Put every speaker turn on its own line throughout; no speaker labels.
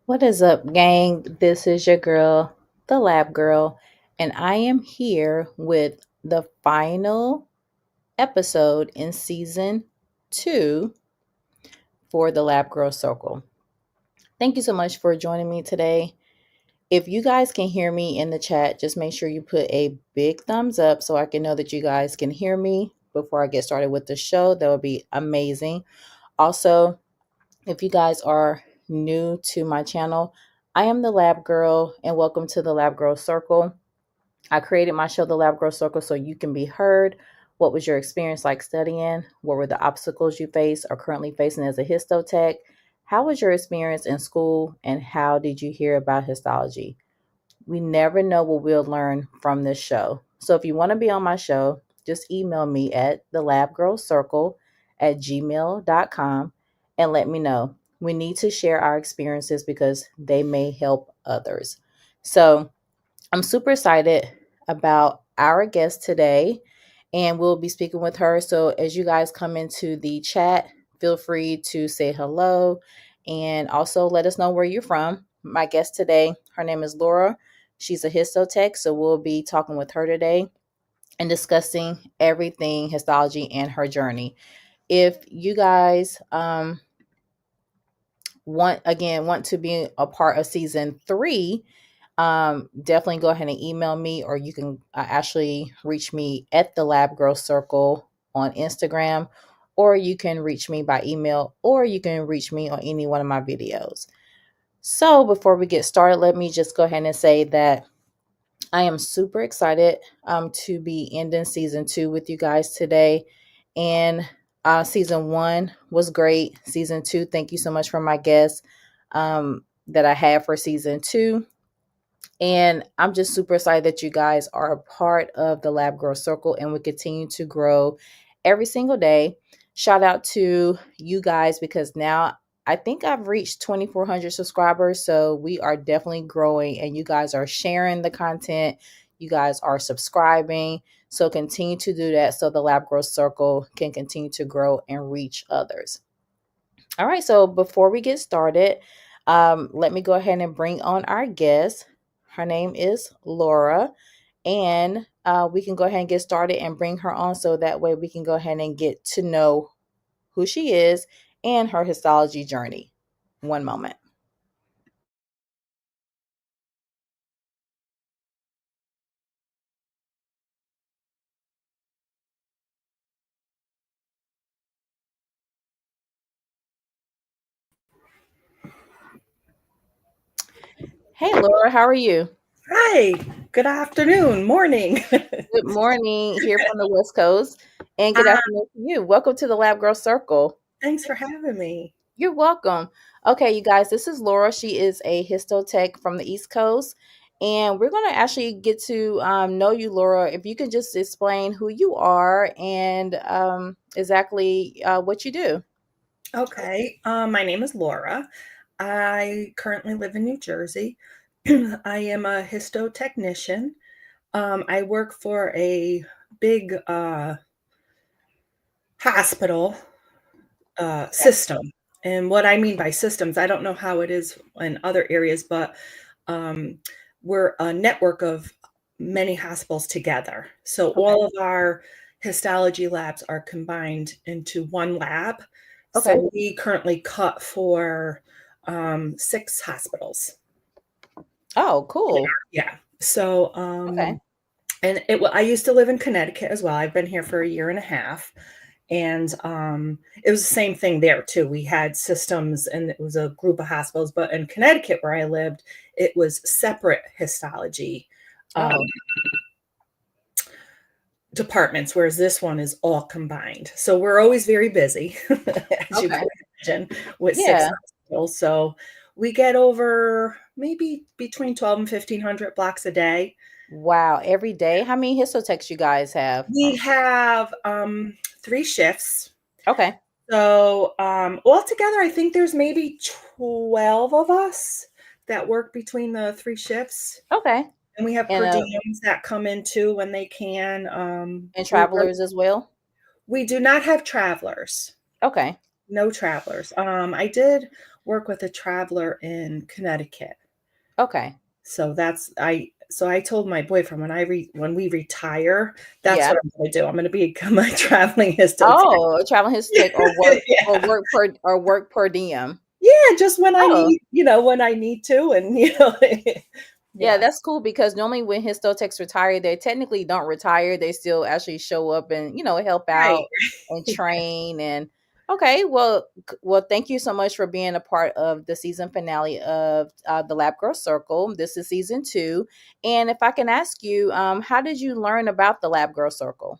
What is up, gang? This is your girl, the Lab Girl, and I am here with the final episode in season 2 for the Lab Girl Circle. Thank you so much for joining me today. If you guys can hear me in the chat, just make sure you put a big thumbs up so I can know that you guys can hear me before I get started with the show. That would be amazing. Also, if you guys are new to my channel, I am the Lab Girl and welcome to the Lab Girl Circle. I created my show, The Lab Girl Circle, so you can be heard. What was your experience like studying? What were the obstacles you faced or currently facing as a histotech? How was your experience in school and how did you hear about histology? We never know what we'll learn from this show. So if you want to be on my show, just email me at thelabgirlcircle@gmail.com and let me know. We need to share our experiences because they may help others. So I'm super excited about our guest today, and we'll be speaking with her. So as you guys come into the chat, feel free to say hello and also let us know where you're from. My guest today, her name is Laura. She's a histotech, so we'll be talking with her today and discussing everything histology and her journey. If you guys want to be a part of season 3, definitely go ahead and email me, or you can actually reach me at the Lab Girl Circle on Instagram, or you can reach me by email, or you can reach me on any one of my videos. So before we get started, let me just go ahead and say that I am super excited to be ending season 2 with you guys today. And season 1 was great. Season 2, thank you so much for my guests that I had for season 2. And I'm just super excited that you guys are a part of the Lab Girl Circle and we continue to grow every single day. Shout out to you guys because now I think I've reached 2,400 subscribers. So we are definitely growing and you guys are sharing the content. You guys are subscribing. So continue to do that so the Lab Girl Circle can continue to grow and reach others. All right. So before we get started, let me go ahead and bring on our guest. Her name is Laura, and we can go ahead and get started and bring her on so that way we can go ahead and get to know who she is and her histology journey. One moment. Hey, Laura, how are you?
Hi, good afternoon, morning.
Good morning here from the West Coast, and good
Ah,
afternoon to you. Welcome to the Lab Girl Circle.
Thanks for having me.
You're welcome. Okay, you guys, this is Laura. She is a histotech from the East Coast. And we're going to actually get to know you, Laura. If you could just explain who you are and exactly what you do.
Okay, my name is Laura. I currently live in New Jersey. I am a histotechnician. I work for a big hospital
Okay.
system. And what I mean by systems, I don't know how it is in other areas, but um, we're a network of many hospitals together. So
Okay.
all of our histology labs are combined into one lab.
Okay.
So we currently cut for 6 hospitals.
Oh, cool.
Yeah. So
Okay.
and I used to live in Connecticut as well. I've been here for a year and a half. And it was the same thing there too. We had systems and it was a group of hospitals, but in Connecticut where I lived, it was separate histology um,
Oh,
departments, whereas this one is all combined. So we're always very busy, as you
okay.
can imagine, with six
Yeah.
hospitals. So we get over maybe between 12 and 1,500 blocks a day.
Wow. Every day. How many histotechs you guys have?
We have 3 shifts.
Okay.
So, altogether, I think there's maybe 12 of us that work between the 3 shifts,
Okay.
and we have
And
per diems that come in too when they can.
and
We
travelers as well.
we do not have travelers.
Okay.
No travelers. I did work with a traveler in Connecticut.
Okay.
So I told my boyfriend when we retire, that's
Yeah.
what I'm gonna do. I'm gonna become a traveling histotech.
Oh, traveling histotech
Yeah.
or work per diem.
Yeah, just when I
Oh,
need, when I need to and,
yeah,
yeah.
that's cool because normally when histotechs retire, they technically don't retire. They still actually show up and, help
Right.
out and train and okay, well, thank you so much for being a part of the season finale of the Lab Girl Circle. This is season 2. And if I can ask you, how did you learn about the Lab Girl Circle?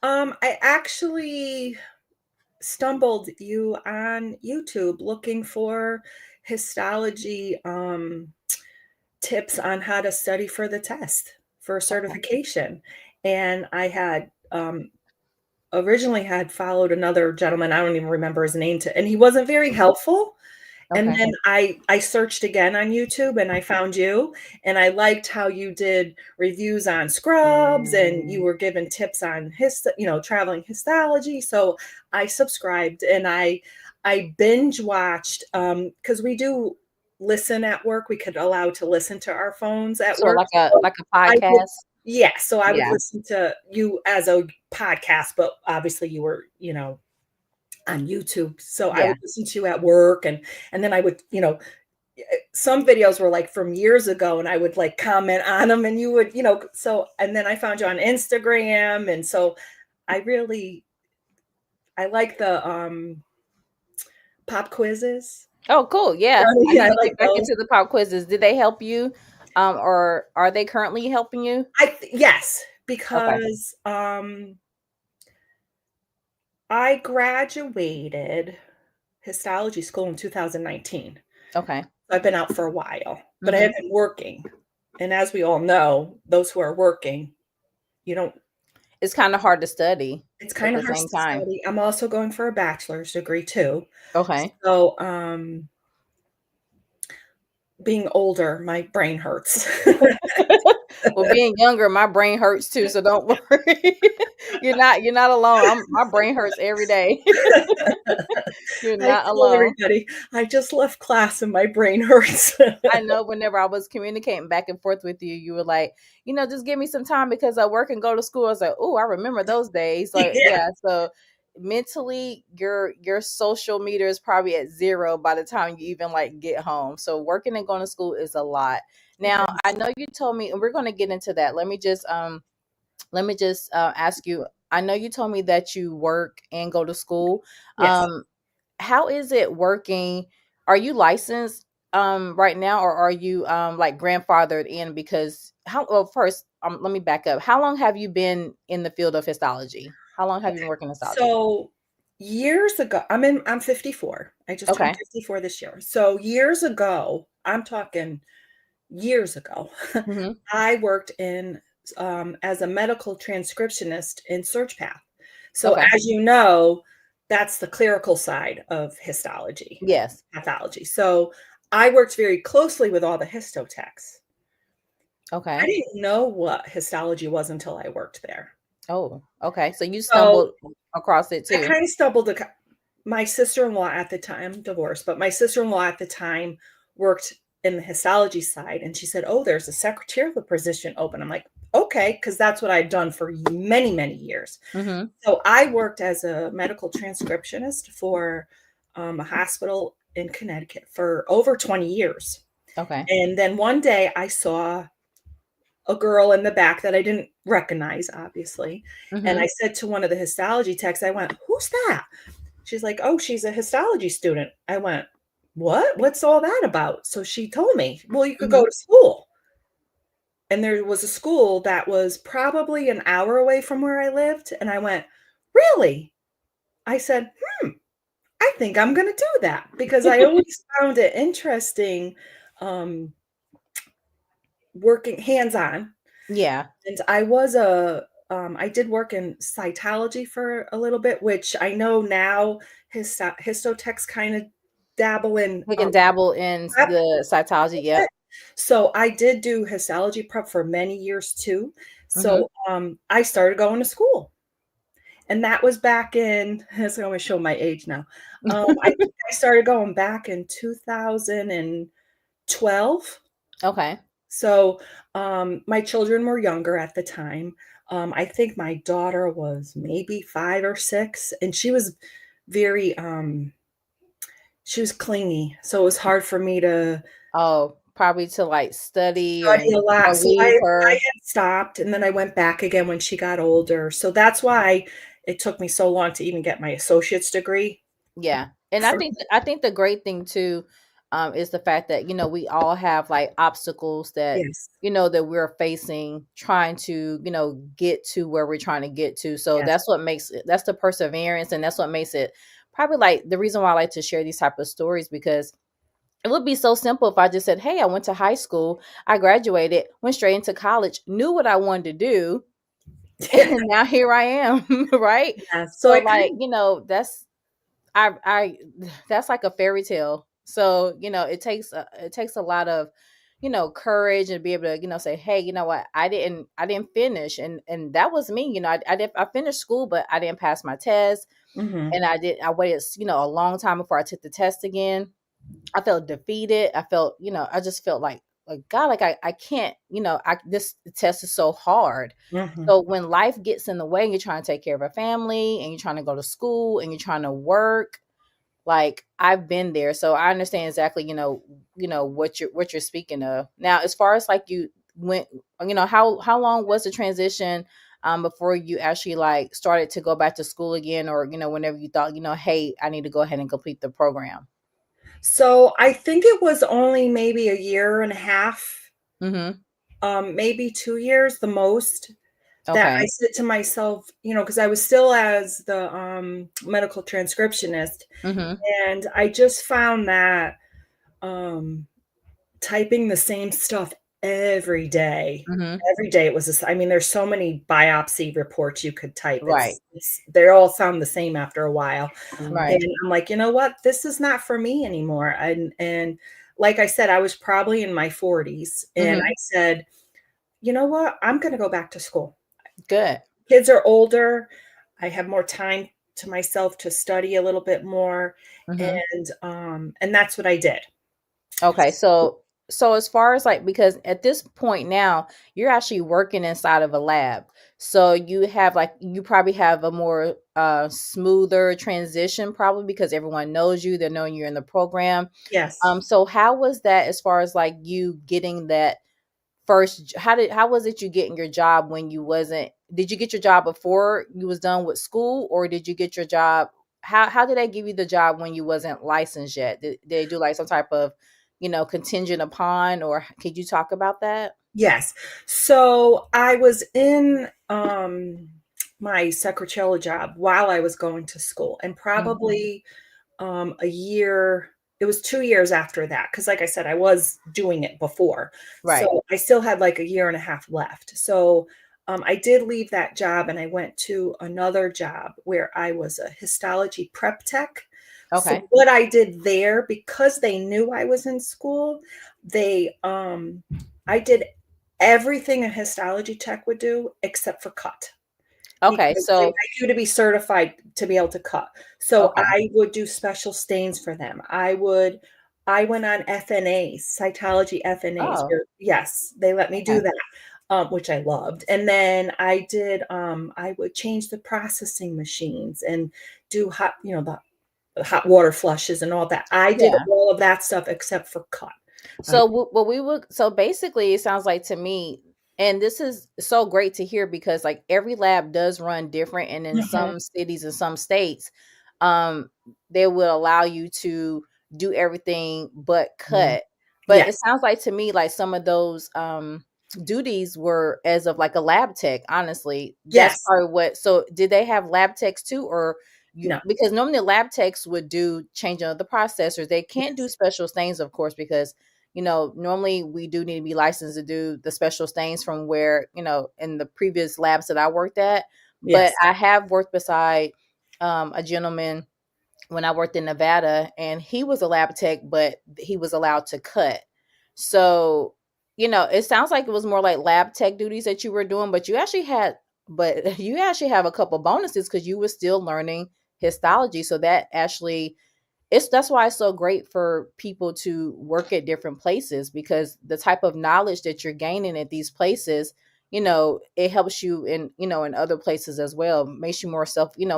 I actually stumbled you on YouTube looking for histology, tips on how to study for the test for
Okay.
certification. And I had originally had followed another gentleman, I don't even remember his name, and he wasn't very helpful. And
Okay.
then I searched again on YouTube and I found you, and I liked how you did reviews on scrubs and you were given tips on traveling histology. So I subscribed and I binge watched because we do listen at work. We could allow to listen to our phones at
So
work.
like a
So
like a
I would
podcast?
yeah, so I would
Yeah.
listen to you as a podcast, but obviously you were, on YouTube. So I
Yeah.
would listen to you at work and then I would, some videos were like from years ago and I would like comment on them and you would, so and then I found you on Instagram and so I like the pop quizzes.
Oh, cool. Yeah. I
Yeah,
need
I
to
like
get back
those.
into the pop quizzes. Did they help you? Or are they currently helping you?
Yes,
Okay.
because I graduated histology school in 2019.
Okay.
I've been out for a while, but I
Hmm.
have been working. And as we all know, those who are working, you don't
It's kind of hard to study
it's
at
kind
the
of hard
same
to
time.
study. I'm also going for a bachelor's degree too.
Okay.
So, being older, my brain hurts.
Well, being younger, my brain hurts too, so don't worry. You're not alone. My brain hurts every day. You're
I
not
tell
alone.
everybody, I just left class and my brain hurts.
I know whenever I was communicating back and forth with you, you were like, just give me some time because I work and go to school. I was like, oh, I remember those days. Like,
Yeah.
yeah. So mentally, your social meter is probably at 0 by the time you even like get home. So working and going to school is a lot.
It
Now, I
is.
know you told me, and we're going to get into that. Let me just ask you. I know you told me that you work and go to school.
Yes.
How is it working? Are you licensed right now, or are you like grandfathered in? Because first, let me back up. How long have you been in the field of histology? How long have you been working in histology?
So years ago, I'm 54. I just turned
Okay.
54 this year. So years ago, I'm talking years ago,
Hmm.
I worked in as a medical transcriptionist in SearchPath. So
Okay.
as you know, that's the clerical side of histology,
Yes.
pathology. So I worked very closely with all the histotechs. I
Okay.
didn't know what histology was until I worked there.
Oh, okay. So you
So
stumbled across it
I
too.
kind of stumbled. My sister-in-law at the time, divorced, but my sister-in-law at the time worked in the histology side, and she said, "Oh, there's a secretarial position open." I'm like, "Okay," because that's what I'd done for many, many years.
Mm-hmm.
So I worked as a medical transcriptionist for a hospital in Connecticut for over 20 years.
Okay.
And then one day I saw a girl in the back that I didn't recognize, obviously. And I
Mm-hmm.
said to one of the histology techs, I went, "Who's that?" She's like, "Oh, she's a histology student." I went, "What? What's all that about?" So she told me, "Well, you could go
Mm-hmm.
to school." And there was a school that was probably an hour away from where I lived. And I went, "Really?" I said, "I think I'm going to do that because I always found it interesting um, working hands on.
Yeah.
And I did work in cytology for a little bit, which I know now histotechs kind of dabble in
We can dabble in
prep
the
a
cytology.
little
Yep.
bit. So I did do histology prep for many years too.
Mm-hmm.
So I started going to school. And that was back in, so I'm going to show my age now. I think I started going back in 2012.
Okay.
So my children were younger at the time. I think my daughter was maybe 5 or 6, and very, she was clingy. So it was hard for me to
Oh, probably to like study
study a
or
lot. So
leave
I
her.
had stopped, and then I went back again when she got older. So that's why it took me so long to even get my associate's degree.
Yeah. And
For
I think the great thing too is the fact that we all have like obstacles that
Yes,
that we're facing trying to get to where we're trying to get to. So
yes.
that's the perseverance, and that's what makes it probably like the reason why I like to share these type of stories, because it would be so simple if I just said, "Hey, I went to high school, I graduated, went straight into college, knew what I wanted to do,
Yeah,
and now here I am." Right?
yeah. So
So
I
like,
kind
I that's like a fairy tale. So, it takes a lot of, courage, and be able to, say, hey, you know what, I didn't finish. And that was me. I finished school, but I didn't pass my test.
mhm,
And I waited, a long time before I took the test again. I felt defeated. I felt, I just felt like God, like I can't, this test is so hard.
mhm.
So when life gets in the way, and you're trying to take care of a family, and you're trying to go to school, and you're trying to work, like I've been there. So I understand exactly, what you're speaking of. Now, as far as like you went, how long was the transition before you actually like started to go back to school again, or whenever you thought, hey, I need to go ahead and complete the program.
So I think it was only maybe a year and a half,
Mhm.
maybe 2 years the most, that I
Okay.
said to myself, because I was still as the, medical transcriptionist,
Mhm.
and I just found that, um, typing the same stuff
Mhm.
every day it was this. I mean, there's so many biopsy reports you could type.
Right.
It's they all sound the same after a while,
Right.
and I'm like, "You know what? This is not for me anymore," and like I said, I was probably in my 40s, and I
Mhm.
said, "You know what? I'm gonna go back to school."
Good.
Kids are older. I have more time to myself to study a little bit more,
Mhm.
and that's what I did.
Okay, so as far as like, because at this point now you're actually working inside of a lab. So you probably have a more smoother transition, probably because everyone knows you, they're knowing you're in the program.
Yes.
So how was that as far as like you getting that how was it you getting your job when you wasn't did you get your job before you was done with school, or did you get your job, how did they give you the job when you wasn't licensed yet? Did they do like some type of contingent upon, or could you talk about that?
Yes. So I was in my secretarial job while I was going to school, and
Mhm.
probably a year, it was 2 years after that, because like I said, I was doing it before.
Right.
So I still had like a year and a half left. So I did leave that job, and I went to another job where I was a histology prep tech. So
Okay.
what I did there, because they knew I was in school, they I did everything a histology tech would do except for cut,
Okay.
because they
So
like you to be certified to be able to cut. So
okay.
I would do special stains for them. I went on FNAs, cytology FNAs,
Oh,
where yes, they let me do
okay.
that, which I loved. And then I did, I would change the processing machines and do the hot water flushes and all that. I did
Yeah.
all of that stuff except for cut. I
So what we would so basically it sounds like to me, and this is so great to hear, because like every lab does run different, and in
Mhm.
some cities and some states, um, they will allow you to do everything but
Mhm.
cut. But it
Yes,
sounds like to me like some of those duties were as of like a lab tech, honestly. That's
yes,
probably what, so did they have lab techs too, or you,
no,
because normally lab techs would do changing of the processors. They can't do
yes,
special stains, of course, because normally we do need to be licensed to do the special stains from where, in the previous labs that I worked at. But
yes,
I have worked beside a gentleman when I worked in Nevada, and he was a lab tech, but he was allowed to cut. So, it sounds like it was more like lab tech duties that you were doing, but you actually had but you actually have a couple bonuses because you were still learning histology. So that actually, that's why it's so great for people to work at different places, because the type of knowledge that you're gaining at these places, it helps you in, in other places as well. Makes you more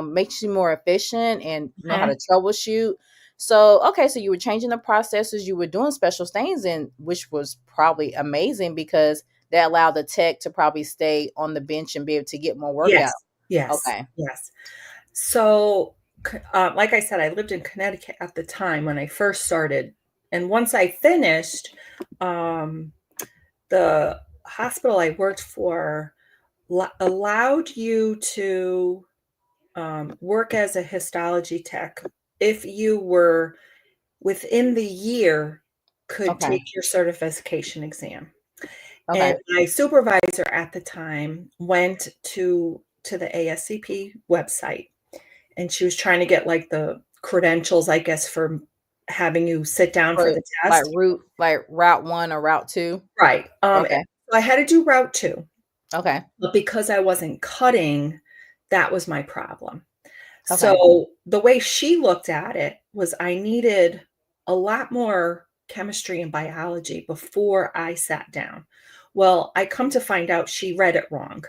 makes you more efficient and know how
Mhm.
to troubleshoot. So, okay, so you were changing the processes, you were doing special stains, and which was probably amazing because that allowed the tech to probably stay on the bench and be able to get more workout.
Yes, yes,
Okay.
yes. So, like I said, I lived in Connecticut at the time when I first started, and once I finished, um, the hospital I worked for allowed you to work as a histology tech if you were within the year could
Okay.
take your certification exam. And
Okay.
my supervisor at the time went to the ASCP website, and she was trying to get like the credentials, I guess, for having you sit down for
For
the
like
test.
route 1 or route 2?
Right.
Okay.
So I had to do route 2,
Okay.
but because I wasn't cutting, that was my problem.
Okay.
So the way she looked at it was I needed a lot more chemistry and biology before I sat down. Well, I come to find out she read it wrong.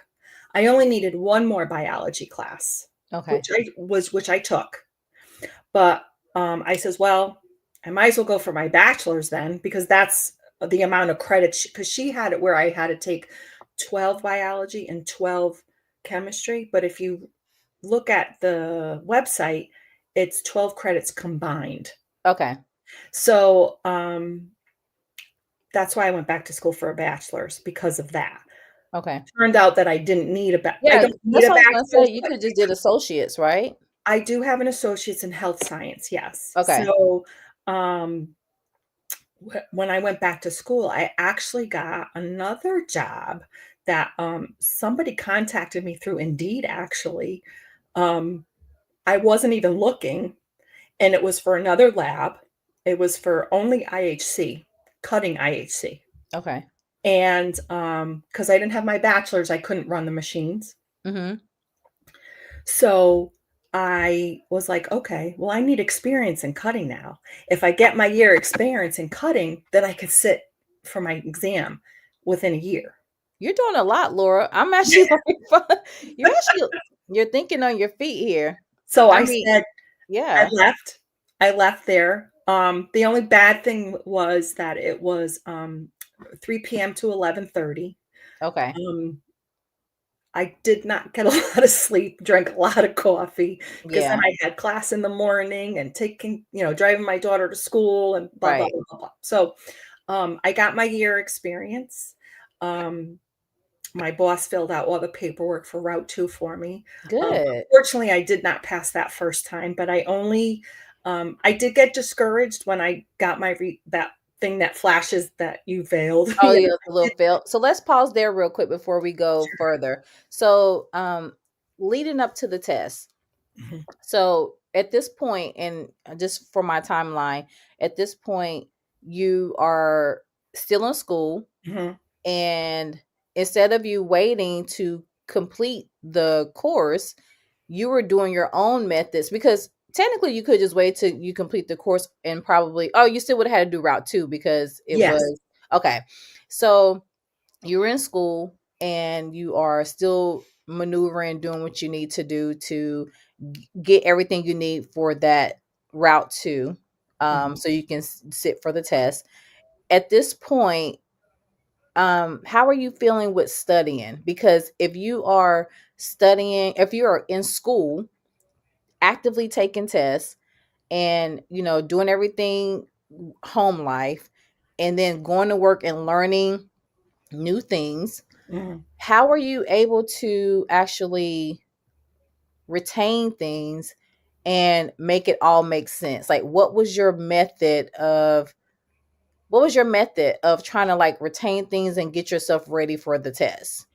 I only needed one more biology class,
Okay.
which I took. But I says, well, I might as well go for my bachelor's then, because that's the amount of credits. Because she had it where I had to take 12 biology and 12 chemistry. But if you look at the website, it's 12 credits combined.
Okay.
So that's why I went back to school for a bachelor's, because of that.
Okay.
Turned out that I didn't need I
Yeah,
don't need
that's
a
what I was gonna say.
bachelor's,
You
but
could just did associates, right?
I do have an associate's in health science, yes.
Okay.
So um, when I went back to school, I actually got another job that somebody contacted me through Indeed, actually. Um, I wasn't even looking, and it was for another lab. It was for only IHC, cutting IHC.
Okay.
And because I didn't have my bachelor's, I couldn't run the machines.
Mhm.
So I was like, okay, well, I need experience in cutting now. If I get my year experience in cutting, then I could sit for my exam within a year.
You're doing a lot, Laura. I'm actually like, you're actually you're thinking on your feet here.
So
I
I
mean,
said, I
yeah.
left. I left there. The only bad thing was that it was 3 p.m. to 11:30.
Okay.
Um, I did not get a lot of sleep, drank a lot of coffee, because then
Yeah.
I had class in the morning and driving my daughter to school and blah, blah,
Right.
blah, blah, blah. So, I got my year experience. Um, my boss filled out all the paperwork for Route 2 for me.
Good.
Unfortunately, I did not pass that first time, but I did get discouraged when I got that thing that flashes that you failed.
Oh,
You
yeah,
know,
the little fail. So let's pause there real quick before we go
Sure.
further. So, leading up to the test.
Mhm,
So at this point, and just for my timeline, at this point, you are still in school,
mhm,
and instead of you waiting to complete the course, you were doing your own methods, because technically you could just wait till you complete the course and probably, oh, you still would have had to do route 2 because it
yes.
was okay. So you were in school and you are still maneuvering, doing what you need to do to get everything you need for that route 2,
Mhm.
so you can sit for the test. At this point, how are you feeling with studying? Because if you are studying, if you are in school actively taking tests and doing everything home life, and then going to work and learning new things,
Mhm.
how are you able to actually retain things and make it all make sense? Like, what was your method of trying to like retain things and get yourself ready for the test?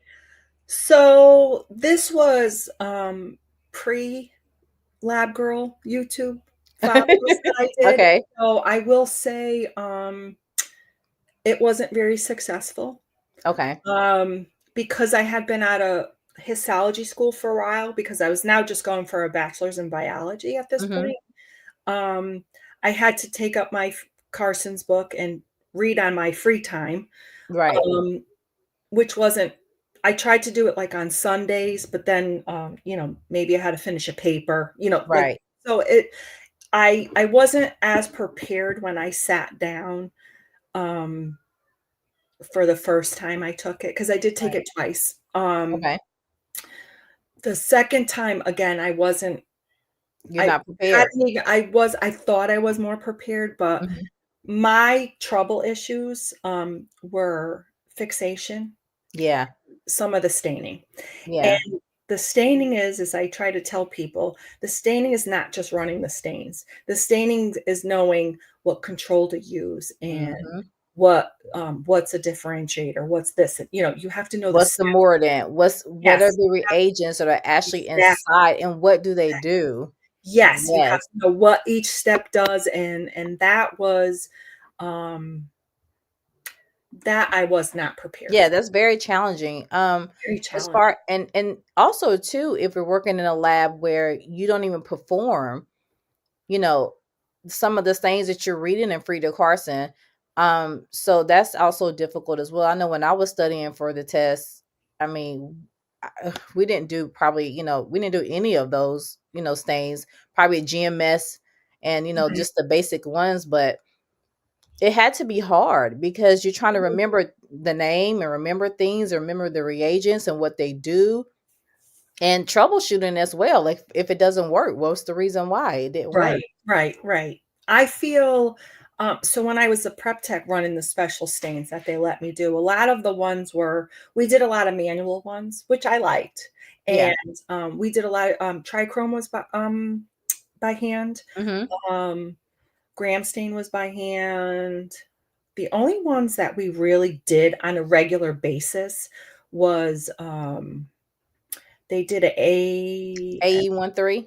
So this was pre Lab Girl YouTube follows that I did.
Okay.
So I will say it wasn't very successful
Okay.
because I had been out of histology school for a while because I was now just going for a bachelor's in biology at this
Mm-hmm.
point. Um, I had to take up my Carson's book and read on my free time,
Right.
um, which wasn't. I tried to do it like on Sundays, but then maybe I had to finish a paper, like
Right.
so it. I wasn't as prepared when I sat down um, for the first time I took it because I did take
Right.
it twice.
Okay.
The second time, again, I wasn't.
You're
I
not prepared.
hadn't even. I thought I was more prepared, but
Hmm.
my trouble issues were fixation,
Yeah.
some of the staining,
Yeah.
and the staining is I try to tell people the staining is not just running the stains. The staining is knowing what control to use and
Hmm.
what's a differentiator, what's this. You have to know the
What's the
steps.
mordant? What are
Yes,
the reagents that are actually
exactly.
inside, and what do they do?
Yes, you have
Yes.
to know what each step does, and that was that I was not prepared
Yeah,
for.
that's very challenging.
Very
As
challenging.
far and also too, if you're working in a lab where you don't even perform, you know, some of the things that you're reading in Frida Carson, so that's also difficult as well. I know when I was studying for the test, I mean, we didn't do probably, we didn't do any of those, stains, probably GMS and
Right,
just the basic ones, but it had to be hard because you're trying to remember the name and remember things and remember the reagents and what they do and troubleshooting as well. Like if it doesn't work, what's the reason why it didn't work?
right, right, right. I feel so when I was a prep tech running the special stains that they let me do, a lot of the ones we did a lot of manual ones, which I liked.
Yeah.
And we did a lot of trichrome was by hand.
Hmm.
Um, Gram stain was by hand. The only ones that we really did on a regular basis was they did
AE13.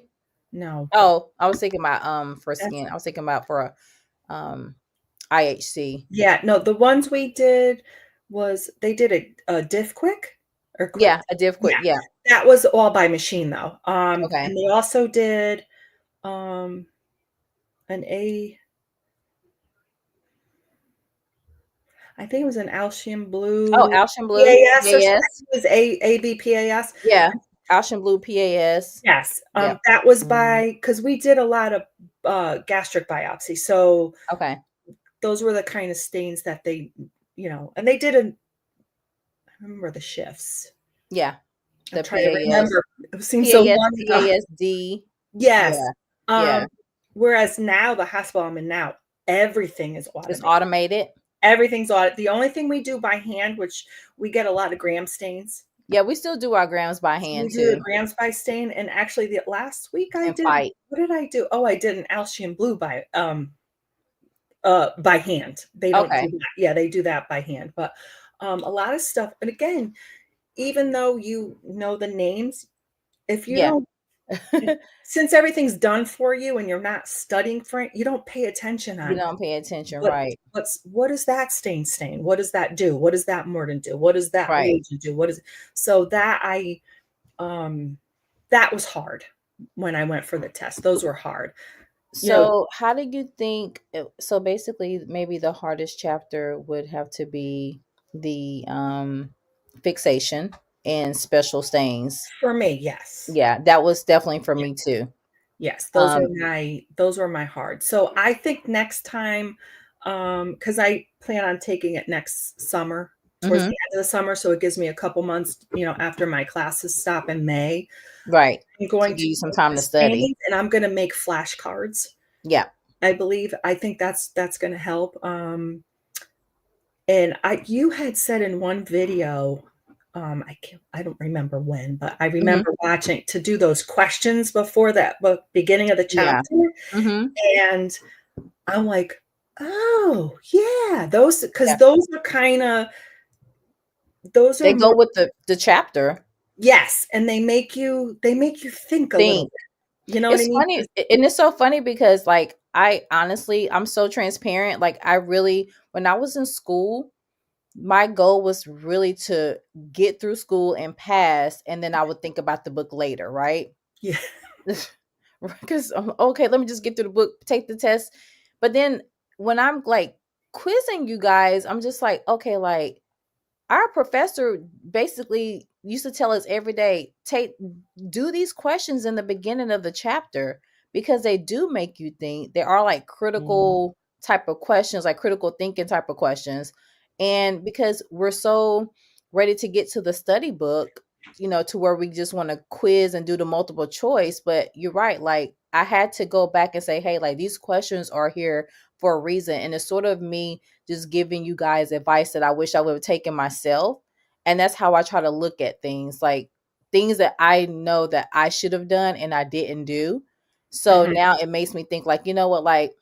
no,
Oh, I was thinking about for
that's
skin. I was thinking about for um IHC.
yeah, no, the ones we did was they did a diff quick or quick.
Yeah, a diff quick.
Yeah,
Yeah.
that was all by machine though.
Okay.
And they also did um an A I think it was an Alcian
Oh,
blue
Alshin Blue
PAS or something.
PAS.
It was ABPAS.
Yeah, Alshin Blue PAS.
Yes,
Yep.
that was by because we did a lot of gastric biopsy, so
Okay.
those were the kind of stains that they, and they did a. I remember the shifts.
Yeah,
I'm
the
trying to
PAS.
remember. It seems so
PAS,
long ago.
PASD.
Yes.
Yeah.
Um,
Yeah.
Whereas now the hospital I'm in now, everything is
It's
automated.
automated.
Everything's automated. The only thing we do by hand, which we get a lot of gram stains.
Yeah, we still do our grams by
So we
hand
do the
too
grams by stain. And actually the last week I
and
did,
fight.
what did I do? Oh, I did an Alcian blue by hand. They don't
Okay.
do that. Yeah, they do that by hand. But a lot of stuff. And again, even though you know the names, if you
Yeah.
don't, since everything's done for you and you're not studying for it, you don't pay attention
You
on
don't pay attention,
what
right?
what does that stain? What does that do? What does that mordant do? What does that
Right.
reagent do? What is so um that was hard when I went for the test. Those were hard. You know,
So, how do you think? So, basically, maybe the hardest chapter would have to be the fixation and special stains.
for me, yes.
Yeah, that was definitely for me too.
Yes,
Um,
those were my hard. So I think next time, because I plan on taking it next summer, towards the
mhm,
end of the summer, so it gives me a couple months, after my classes stop in May.
right.
I'm
To
going
give
to
you some
take
time
the
to study.
stains and I'm gonna make flashcards.
Yeah.
I think that's gonna help. And you had said in one video, I don't remember when, but I
Mhm.
remember watching to do those questions before that beginning of the
Yeah.
chapter.
Mhm.
And I'm like, "Oh, yeah, those because
Yeah.
those are kinda those are
They go
more."
with the chapter.
Yes, and they make you think a little
Think.
bit, you know what I
It's
mean?
funny,
'Cause
and it's so funny because, like, I honestly, I'm so transparent. Like, I really, when I was in school, My goal was really to get through school and pass, and then I would think about the book later, right?
Yeah.
Because okay, let me just get through the book, take the test. But then when I'm like quizzing you guys, I'm just like, okay, like our professor basically used to tell us every day, take do these questions in the beginning of the chapter because they do make you think. They are like
Mhm.
critical type of questions, like critical thinking type of questions. And because we're so ready to get to the study book, to where we just want to quiz and do the multiple choice. But you're right, like I had to go back and say, hey, like these questions are here for a reason. And it's sort of me just giving you guys advice that I wish I would have taken myself. And that's how I try to look at things, like things that I know that I should have done and I didn't do. So
Mhm.
now it makes me think like, you know what, like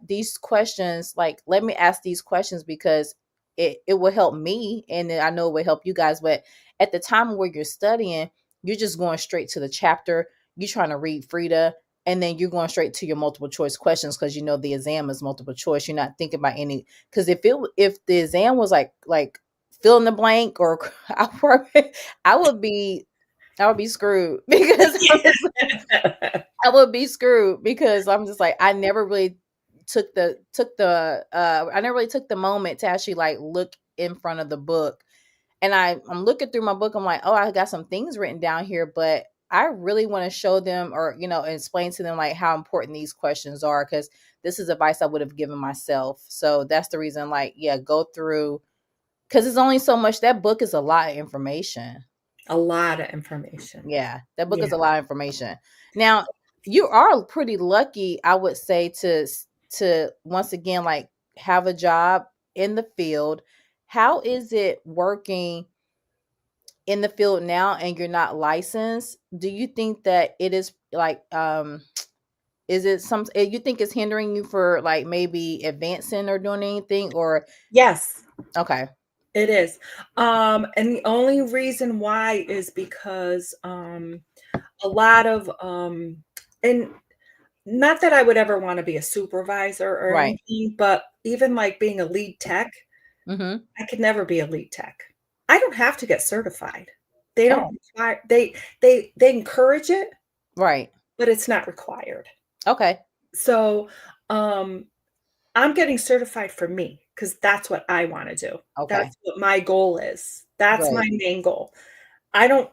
these questions, like let me ask these questions because it will help me and then I know it will help you guys. But at the time where you're studying, you're just going straight to the chapter. You're trying to read Frida, and then you're going straight to your multiple choice questions because the exam is multiple choice. You're not thinking about any, because if the exam was like fill in the blank or I would be I would be screwed because I would be screwed because I'm just like I never really I never really took the moment to actually like look in front of the book. And I'm looking through my book. I'm like, oh, I got some things written down here, but I really want to show them or, explain to them like how important these questions are because this is advice I would have given myself. So that's the reason, like, yeah, go through because it's only so much. That book is a lot of information.
A lot of information.
Yeah, that book
Yeah.
is a lot of information. Now, you are pretty lucky, I would say, to once again like have a job in the field. How is it working in the field now and you're not licensed? Do you think that it is like is it you think it's hindering you for like maybe advancing or doing anything or
Yes,
okay.
it is. And the only reason why is because a lot of and not that I would ever want to be a supervisor or
Right.
anything, but even like being a lead tech,
Mhm.
I could never be a lead tech. I don't have to get certified. They don't
Oh,
require they encourage it,
right.
but it's not required.
Okay.
So, um, I'm getting certified for me because that's what I wanna do.
Okay.
That's what my goal is. That's my
Great.
main goal. I don't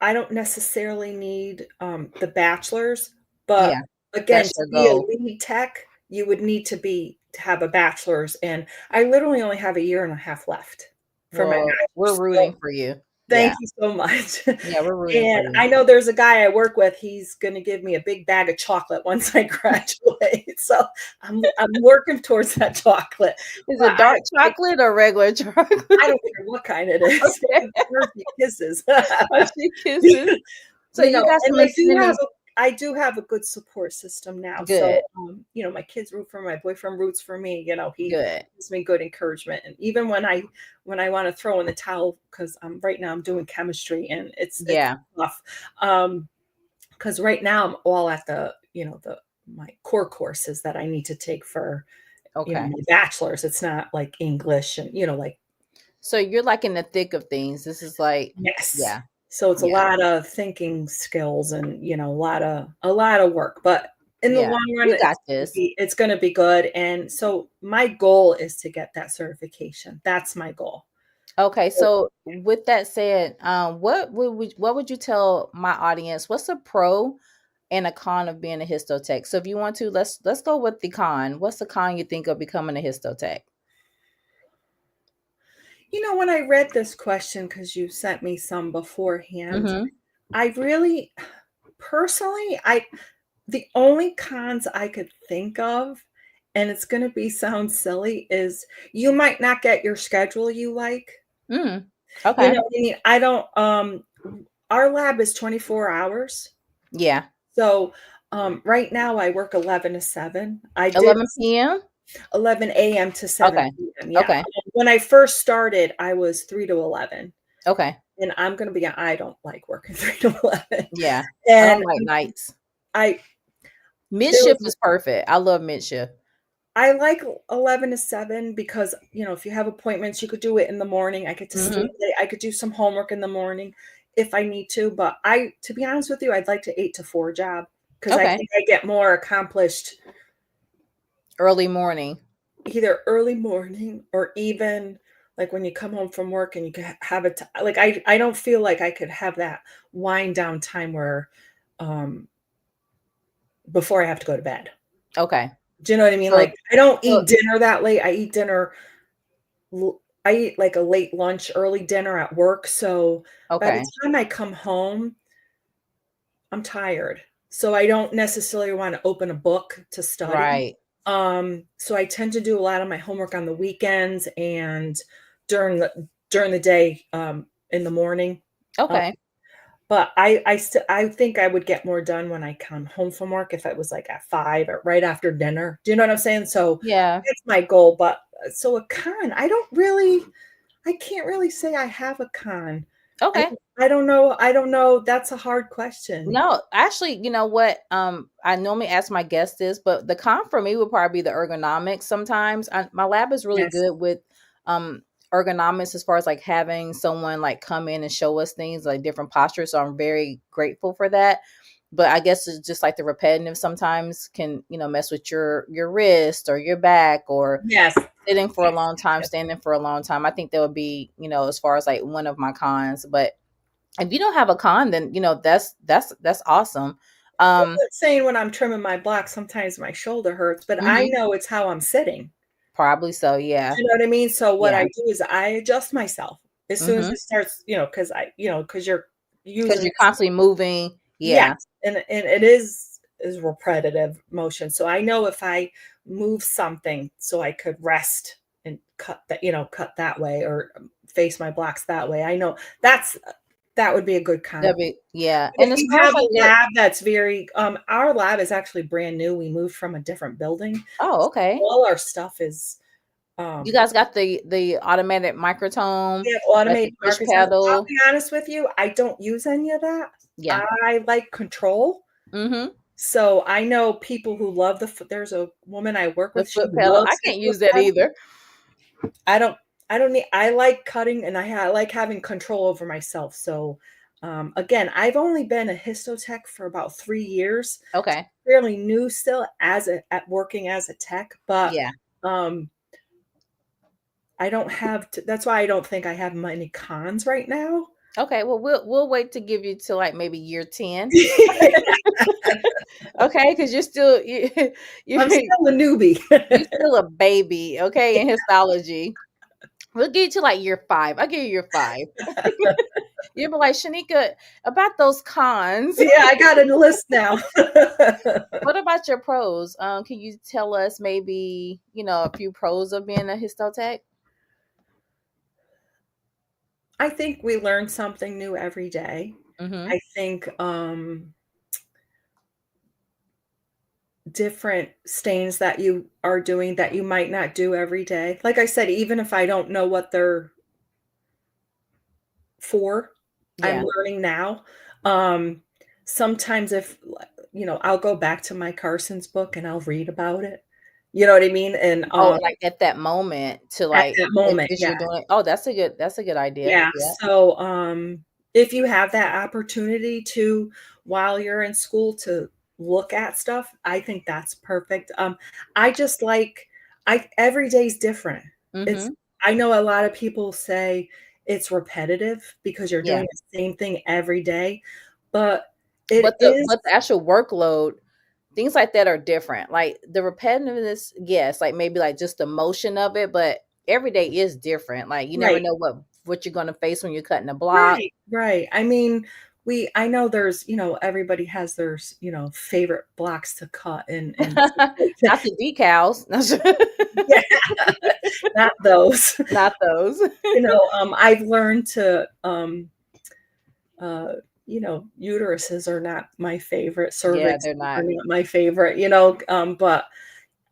I don't necessarily need, the bachelor's, but
Yeah.
again,
That's
to
your
be a
goal.
lead tech, you would need to have a bachelor's, and I literally only have a year and a half left for my
Well, we're
bachelor's, so
rooting for you. Yeah.
thank you so much.
Yeah, we're rooting for
And
you.
I know there's a guy I work with, he's gonna give me a big bag of chocolate once I graduate, so I'm working towards that chocolate,
Is
but
it dark
I
chocolate or regular
I
chocolate?
don't care what kind it is.
Okay.
Mercy kisses.
Oh, she kisses. So
You
you
know,
got
and
some extended
I do have a good support system now,
good,
so, my kids root for me, my boyfriend roots for me, he
good.
gives me good encouragement, and even when I wanna throw in the towel, 'cause, right now I'm doing chemistry and it's
Yeah.
tough, because right now I'm all at my core courses that I need to take for,
Okay.
my bachelor's. It's not like English and, like
So you're like in the thick of things. This is like
yes.
yeah.
So it's a
Yeah.
lot of thinking skills and, a lot of work, but in the
Yeah.
long run,
You got this.
it's gonna be good, and so my goal is to get that certification. That's my goal.
Okay,
So
so with that said, what would you tell my audience? What's a pro and a con of being a histotech? So if you want to, let's go with the con. What's the con you think of becoming a histotech?
when I read this question, because you sent me some beforehand,
Mm-hmm.
I really personally, the only cons I could think of, and it's gonna be sound silly, is you might not get your schedule you like.
Mm. Okay.
I mean, I don't, our lab is 24 hours.
Yeah.
So, right now I work 11 to 7. I did
11 p.m.
11 a.m. to 7
Okay.
p.m. Yeah.
Okay.
When I first started, I was 3 to 11.
Okay.
And I don't like working 3 to 11.
Yeah. I
And
don't like nights.
I
Mid
there
shift
was
is perfect. I love mid shift.
I like 11 to 7 because, if you have appointments, you could do it in the morning. I get to sleep
Mhm.
late. I could do some homework in the morning if I need to. But to be honest with you, I'd like to 8 to 4 job because I
Okay.
think I get more accomplished
Early morning.
either early morning or even like when you come home from work and you can have it. Like I don't feel like I could have that wind down time where um, before I have to go to bed.
Okay.
Do you know what I mean?
So
Like I don't
so
eat dinner that late. I eat dinner I eat like a late lunch, early dinner at work, so by the
okay.
time I come home, I'm tired. So I don't necessarily wanna open a book to study.
Right.
So I tend to do a lot of my homework on the weekends and during the day, in the morning. Um,
Okay.
but I think I would get more done when I come home from work if it was, like, at 5 or right after dinner. Do you know what I'm saying? So
Yeah.
that's my goal, but so a con, I can't really say I have a con. I
Okay.
don't I don't know, that's a hard question.
No, actually, you know what? I normally ask my guests this, but the con for me would probably be the ergonomics. Sometimes my lab is really
Yes.
good with um ergonomics as far as like having someone like come in and show us things like different postures. So I'm very grateful for that. But I guess it's just like the repetitive sometimes can, mess with your wrist or your back or
Yes.
sitting for a
Yes,
long
yes,
time,
yes.
standing for a long time. I think that would be, as far as like one of my cons. But if you don't have a con, then that's awesome. Um,
I'm saying when I'm trimming my block, sometimes my shoulder hurts, but I
mhm,
know it's how I'm sitting.
probably so.
Do
Yeah,
you know what I mean? So what I
yeah,
do is I adjust myself as soon as
mhm.
it starts, because you're
Because
using
you're constantly moving.
yes,
Yeah,
and it is repetitive motion. So I know if I move something so I could rest and cut that way or face my blocks that way. I know that would be a good con.
yeah.
But if
And as
you
far as
have
like
a
your
lab that's very our lab is actually brand new. We moved from a different building.
oh, okay.
All our stuff is
You
um
guys got the automatic microtome,
we have
like the
automated
push
markers. I'll
pedal.
be honest with you, I don't use any of that.
Yeah.
I like control.
Mm-hmm.
So I know people who love there's a woman I work
The
with, she
foot pedal. I
loves the
can't
foot
use that
pedal.
either.
I don't I don't need I like cutting and I like having control over myself. So again, I've only been a histotech for about 3 years.
Okay.
Fairly new still at working as a tech, but
Yeah.
um I don't that's why I don't think I have many cons right now.
Okay. Well, we'll wait to give you to like maybe year 10. Okay, because you're
I'm still a newbie.
you're still a baby, okay, in histology. We'll get you to like year 5. I'll give you year 5. You'll be like, Shanika, about those cons.
Yeah, I got a list now.
What about your pros? Can you tell us maybe, a few pros of being a histotech?
I think we learn something new every day.
Mm-hmm.
I think different stains that you are doing that you might not do every day. Like I said, even if I don't know what they're for, I'm
Yeah.
learning now. Um, sometimes I'll go back to my Carson's book and I'll read about it. You know what I mean? And
Oh, like at that moment to
at
like
that moment,
as
yeah.
you're doing it. Oh, that's a good idea.
Yeah,
Yeah.
so, if you have that opportunity to, while you're in school, to look at stuff, I think that's perfect. I just like I every day's different. It's
Mm-hmm.
I know a lot of people say it's repetitive because you're
Yeah.
doing the same thing every day, but it
But the
is
but the actual workload, things like that are different. Like the repetitiveness, yes, like maybe like just the motion of it, but every day is different. Like you never
right.
know what you're gonna face when you're cutting a block.
Right, right. I mean, I know everybody has their, favorite blocks to cut and
Not the decals.
yeah, not those.
Not those.
I've learned to, uteruses are not my favorite,
Yeah,
cervix
they're
are
not.
not my favorite, but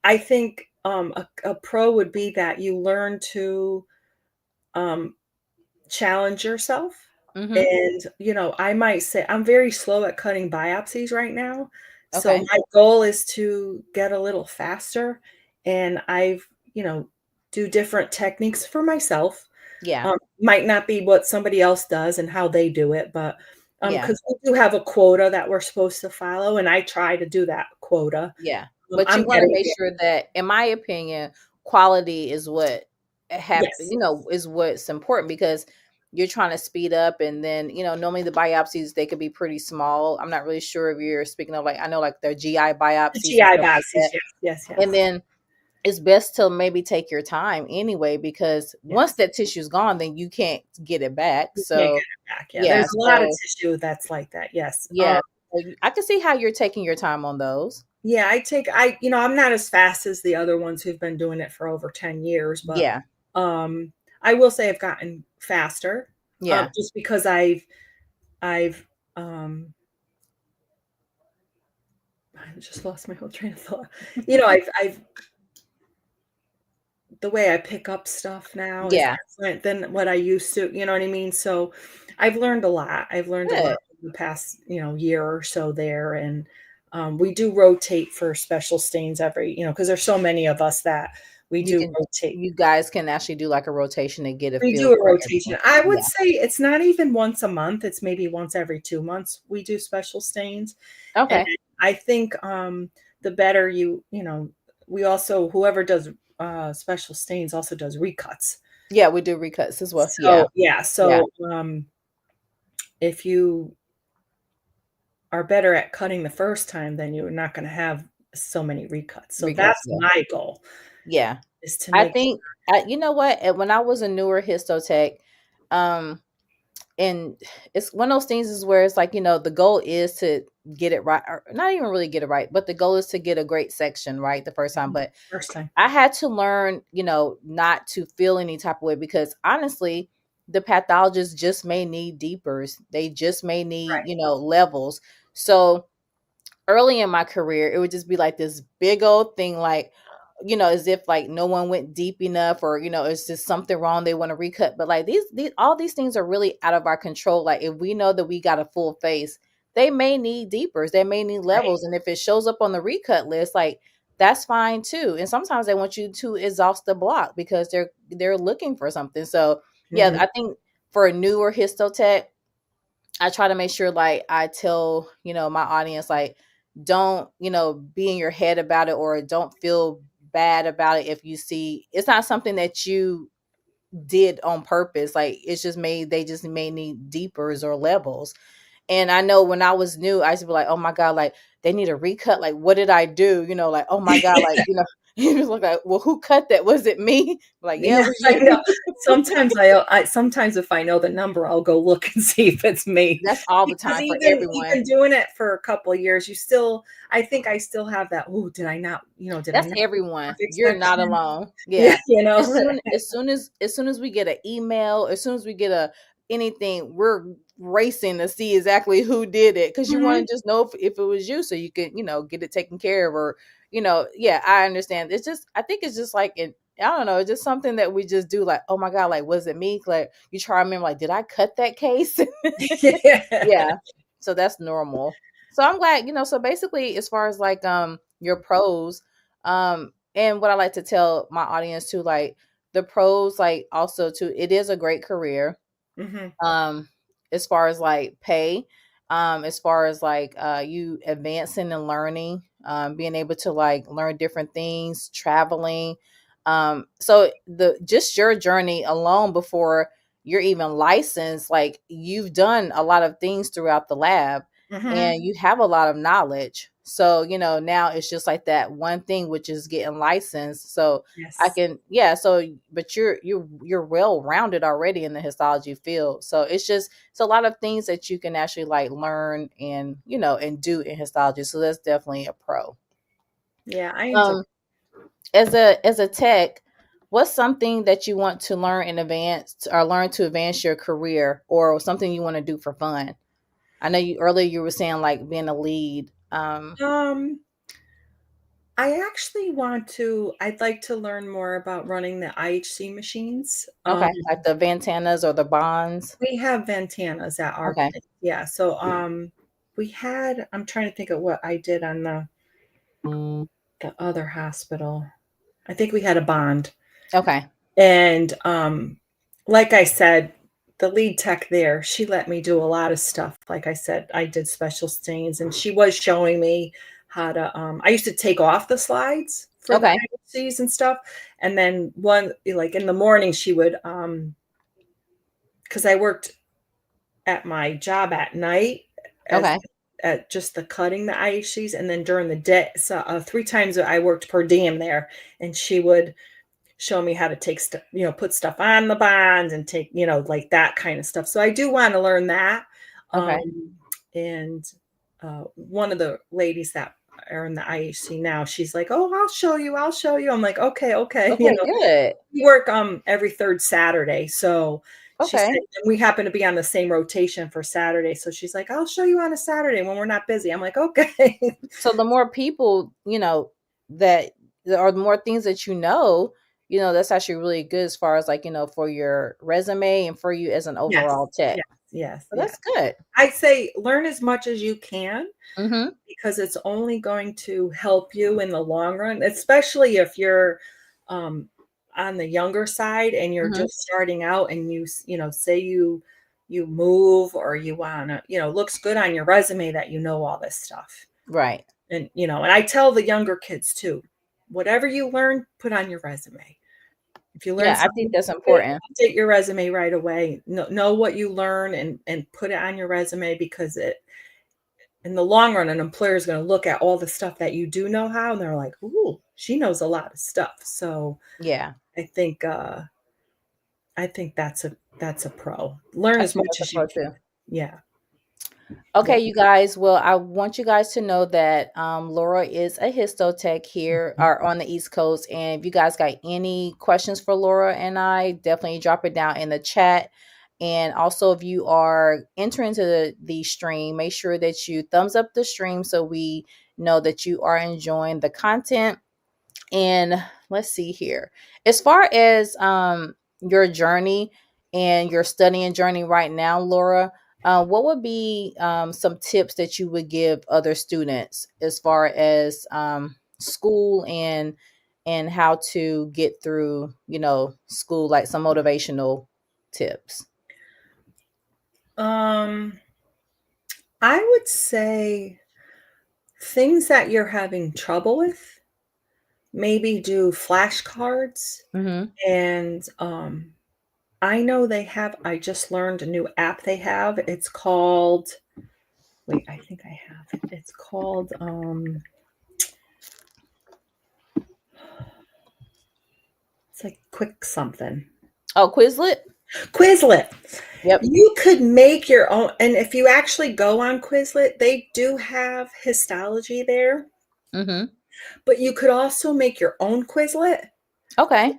I think, a pro would be that you learn to, um challenge yourself.
Mhm.
And, I might say I'm very slow at cutting biopsies right now. So
Okay.
my goal is to get a little faster and I've, do different techniques for myself.
Yeah.
Might not be what somebody else does and how they do it, but
Yeah.
because we do have a quota that we're supposed to follow, and I try to do that quota.
Yeah. But
I'm
you want to
getting
make
there.
sure that, in my opinion, quality is what
Yes.
is what's important, because you're trying to speed up, and then, normally the biopsies, they could be pretty small. I'm not really sure if you're speaking of, like, I know like their GI
The
biopsies and
GI
stuff like
biopsies,
that.
yes, yes,
And
yes.
then it's best to maybe take your time anyway, because once
Yes.
that tissue's gone, then you can't get it back.
You can't get
So
it back, yeah,
yeah,
there's a lot of
so
tissue that's like that, yes.
yeah, so I can see how you're taking your time on those.
Yeah, I'm not as fast as the other ones who've been doing it for over 10 years, but,
Yeah,
um, I will say I've gotten faster,
yeah,
just because I've, um I just lost my whole train of thought. I've the way I pick up stuff now is
yeah.
different than what I used to, you know what I mean? So, I've learned a lot. I've learned a lot
Good.
in the past, year or so there, and, we do rotate for special stains because there's so many of us that we
You
do
can
rotate.
you guys can actually do like a rotation to get a
We
feel
do a
for everything.
rotation. I would
Yeah.
say it's not even once a month, it's maybe once every 2 months we do special stains, and
Okay.
I think, the better we also whoever does, special stains also does recuts.
Yeah, we do recuts as well. Yeah.
So, yeah,
Yeah.
if you are better at cutting the first time, then you're not gonna have so many recuts. So
Recuts.
that's
Yeah.
my goal,
Yeah.
is to
I
make
think you know what? When I was a newer histotech, um, and it's one of those things is where it's like, the goal is to get it right, or not even really get it right, but the goal is to get a great section right the first time. But
first time.
I had to learn, not to feel any type of way, because honestly, the pathologists just may need deepers. They just may need,
Right.
levels. So early in my career, it would just be like this big old thing, like, as if like no one went deep enough, or, it's just something wrong. They want to recut. But like these, all these things are really out of our control. Like if we know that we got a full face, they may need deepers, they may need
Right.
levels. And if it shows up on the recut list, like that's fine too. And sometimes they want you to exhaust the block because they're looking for something. So yeah,
Mhm.
I think for a newer histotech, I try to make sure like I tell, my audience, like, don't, be in your head about it, or don't feel bad about it if you see it's not something that you did on purpose. Like it's just they just may need deepers or levels. And I know when I was new, I used to be like, oh my God, like they need a recut. Like, what did I do? Like, oh my God, like, he was like, well, who cut that? Was it me? Like, yeah, it
Yeah,
was
I know.
you.
Sometimes if I know the number, I'll go look and see if it's me.
That's all the
Because
time for
even
everyone.
doing it for a couple of years, I think I still have that, "Ooh, did I
That's
not do a
everyone.
perfect
You're not
section?"
alone.
Yeah,
Yeah.
you know?
As soon as we get an email, as soon as we get a anything, we're racing to see exactly who did it, because you want
Mhm.
to just know if it was you, so you can, get it taken care of. Or, yeah, I understand. It's just, I think it's just like I don't know, it's just something that we just do, like, oh my God, like, was it me? Like you try to remember, like, did I cut that case?
Yeah.
Yeah. So that's normal. So I'm glad, so basically, as far as like your pros, and what I like to tell my audience too, like the pros, like also too, it is a great career.
Mhm.
um as far as like pay, as far as like you advancing and learning, being able to like learn different things, traveling. So the just your journey alone before you're even licensed, like you've done a lot of things throughout the lab,
Mhm.
and you have a lot of knowledge. So now it's just like that one thing, which is getting licensed. So I
Yes.
can, yeah. So, but you're well rounded already in the histology field. So it's a lot of things that you can actually like learn and and do in histology. So that's definitely a pro.
Yeah, I enjoy.
Um, as a tech, what's something that you want to learn in advance, or learn to advance your career, or something you want to do for fun? I know you earlier you were saying like being a lead.
Um, I'd like to learn more about running the IHC machines.
Okay, like the Vantanas or the bonds.
We have Vantanas at our
Okay.
place, yeah, so, I'm trying to think of what I did on the other hospital. I think we had a bond.
Okay.
And like I said, the lead tech there, she let me do a lot of stuff. Like I said, I did special stains, and she was showing me how to. I used to take off the slides for the
Okay.
IOCs and stuff, and then one like in the morning she would, because I worked at my job at night as
Okay.
at just the cutting the IHCs, and then during the day, so 3 times I worked per diem there, and she would show me how to take stuff, put stuff on the bonds and take, like that kind of stuff. So I do want to learn that.
Okay.
And one of the ladies that are in the IHC now, she's like, "Oh, I'll show you. I'll show you." I'm like, "Okay, okay."
Okay, good.
We work every third Saturday, so she
Okay.
said we happen to be on the same rotation for Saturday. So she's like, "I'll show you on a Saturday when we're not busy." I'm like, "Okay."
So the more people, that there are more things that that's actually really good as far as like, for your resume and for you as an
Yes,
overall tech.
yes, yes,
So
yes.
that's good.
I say learn as much as you can,
Mm-hmm.
because it's only going to help you in the long run, especially if you're um, on the younger side and you're
Mm-hmm.
just starting out, and say you move, or you want to, looks good on your resume that all this stuff.
Right.
And I tell the younger kids too, whatever you learn, put on your resume. If you learn
Yeah, I
something,
think that's important.
update your resume right away. Know what you learn, and put it on your resume, because in the long run, an employer is going to look at all the stuff that you do know how, and they're like, "Ooh, she knows a lot of stuff." So
Yeah.
I think uh, I think that's a pro. Learn
I
as
think
much
that's a
as you
pro
can.
too.
Yeah, yeah.
Okay, you guys. Well, I want you guys to know that Laura is a histotech here or on the East Coast. And if you guys got any questions for Laura and I, definitely drop it down in the chat. And also, if you are entering to the stream, make sure that you thumbs up the stream so we know that you are enjoying the content. And let's see here. As far as your journey and your studying journey right now, Laura, what would be some tips that you would give other students as far as school and how to get through, school, like some motivational tips?
Um, I would say things that you're having trouble with, maybe do flashcards.
Mm-hmm.
And I know I just learned a new app they have. It's called, wait, I think I have it. It's called, it's like quick something.
Oh, Quizlet.
Quizlet.
Yep.
You could make your own. And if you actually go on Quizlet, they do have histology there,
Mm-hmm.
but you could also make your own Quizlet.
Okay.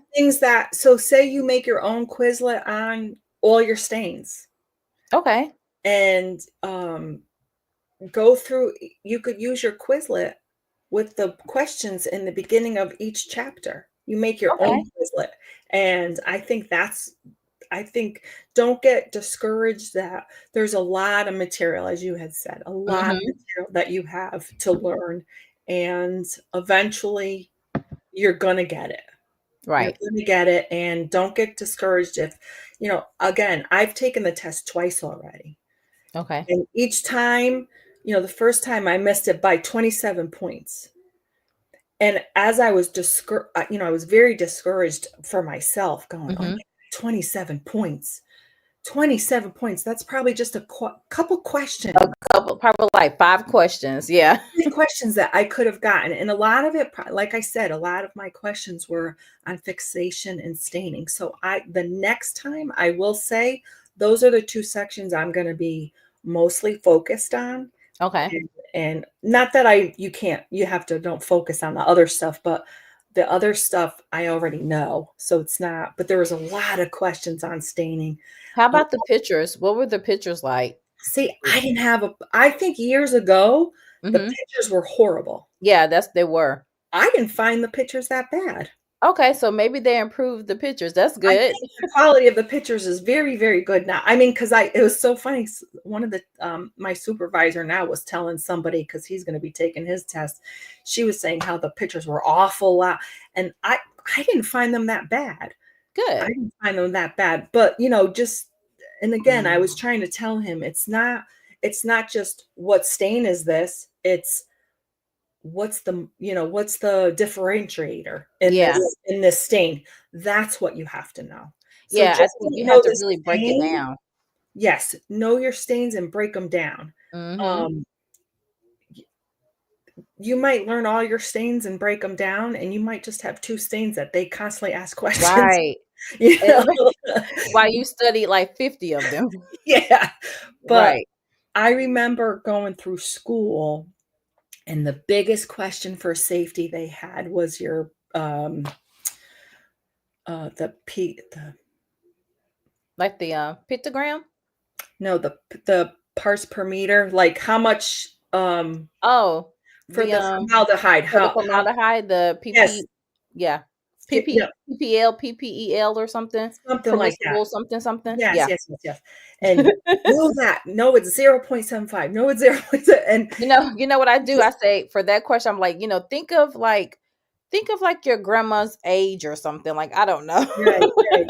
So say you make your own Quizlet on all your stains,
Okay.
and go through, you could use your Quizlet with the questions in the beginning of each chapter. You make your
Okay.
own Quizlet. And I think don't get discouraged that there's a lot of material, as you had said, a lot of
Mm-hmm.
material that you have to learn. And eventually you're going to get it. You're
Right.
going to get it. And don't get discouraged if, again, I've taken the test twice already.
Okay.
And each time, the first time I missed it by 27 points. And as I was discouraged, I was very discouraged for myself, going, "Oh my
Mm-hmm.
God, 27 points. 27 points. That's probably just a couple questions,
Couple, probably like 5 questions. Yeah.
questions that I could have gotten." And a lot of it, like I said, a lot of my questions were on fixation and staining. So the next time, I will say those are the two sections I'm going to be mostly focused on.
Okay.
And not that you have to don't focus on the other stuff, but the other stuff I already know. So it's not, but there was a lot of questions on staining.
How
Uh,
about the pictures? What were the pictures like?
See, I think years ago, the
Mhm.
pictures were horrible.
Yeah, they were.
I didn't find the pictures that bad.
Okay, so maybe they improved the pictures. That's
I
good.
think the quality of the pictures is very, very good now. I mean, because it was so funny. One of the my supervisor now was telling somebody, because he's going to be taking his test. She was saying how the pictures were awful, and I didn't find them that bad. I
Good.
didn't find them that bad, but, just and again, I was trying to tell him it's not just what stain is this, it's what's the differentiator in
Yeah.
this stain. That's what you have to know. So
Yeah, I
just
think
to
you
know
have to
the
really break it
stain,
down.
yes, know your stains and break them down.
Mhm.
Um, you might learn all your stains and break them down, and you might just have 2 stains that they constantly ask questions,
Right.
you
And
know?
while you studied like 50 of them.
Yeah, but
Right.
I remember going through school, and the biggest question for safety they had was your, the
Like the pictogram?
no, the parts per meter, like how much,
Oh,
for
the
the formaldehyde,
for the
how
formaldehyde, the
yes,
PP, yeah.
no,
PPL, PPEL or something?
something like that.
Permissible something something?
Yes,
Yeah.
yes, yes, yes, and know that. No, it's 0.75. No, it's 0.7 and
You know what I do? I say for that question, I'm like, think of like your grandma's age or something. Like, I don't know.
right, right.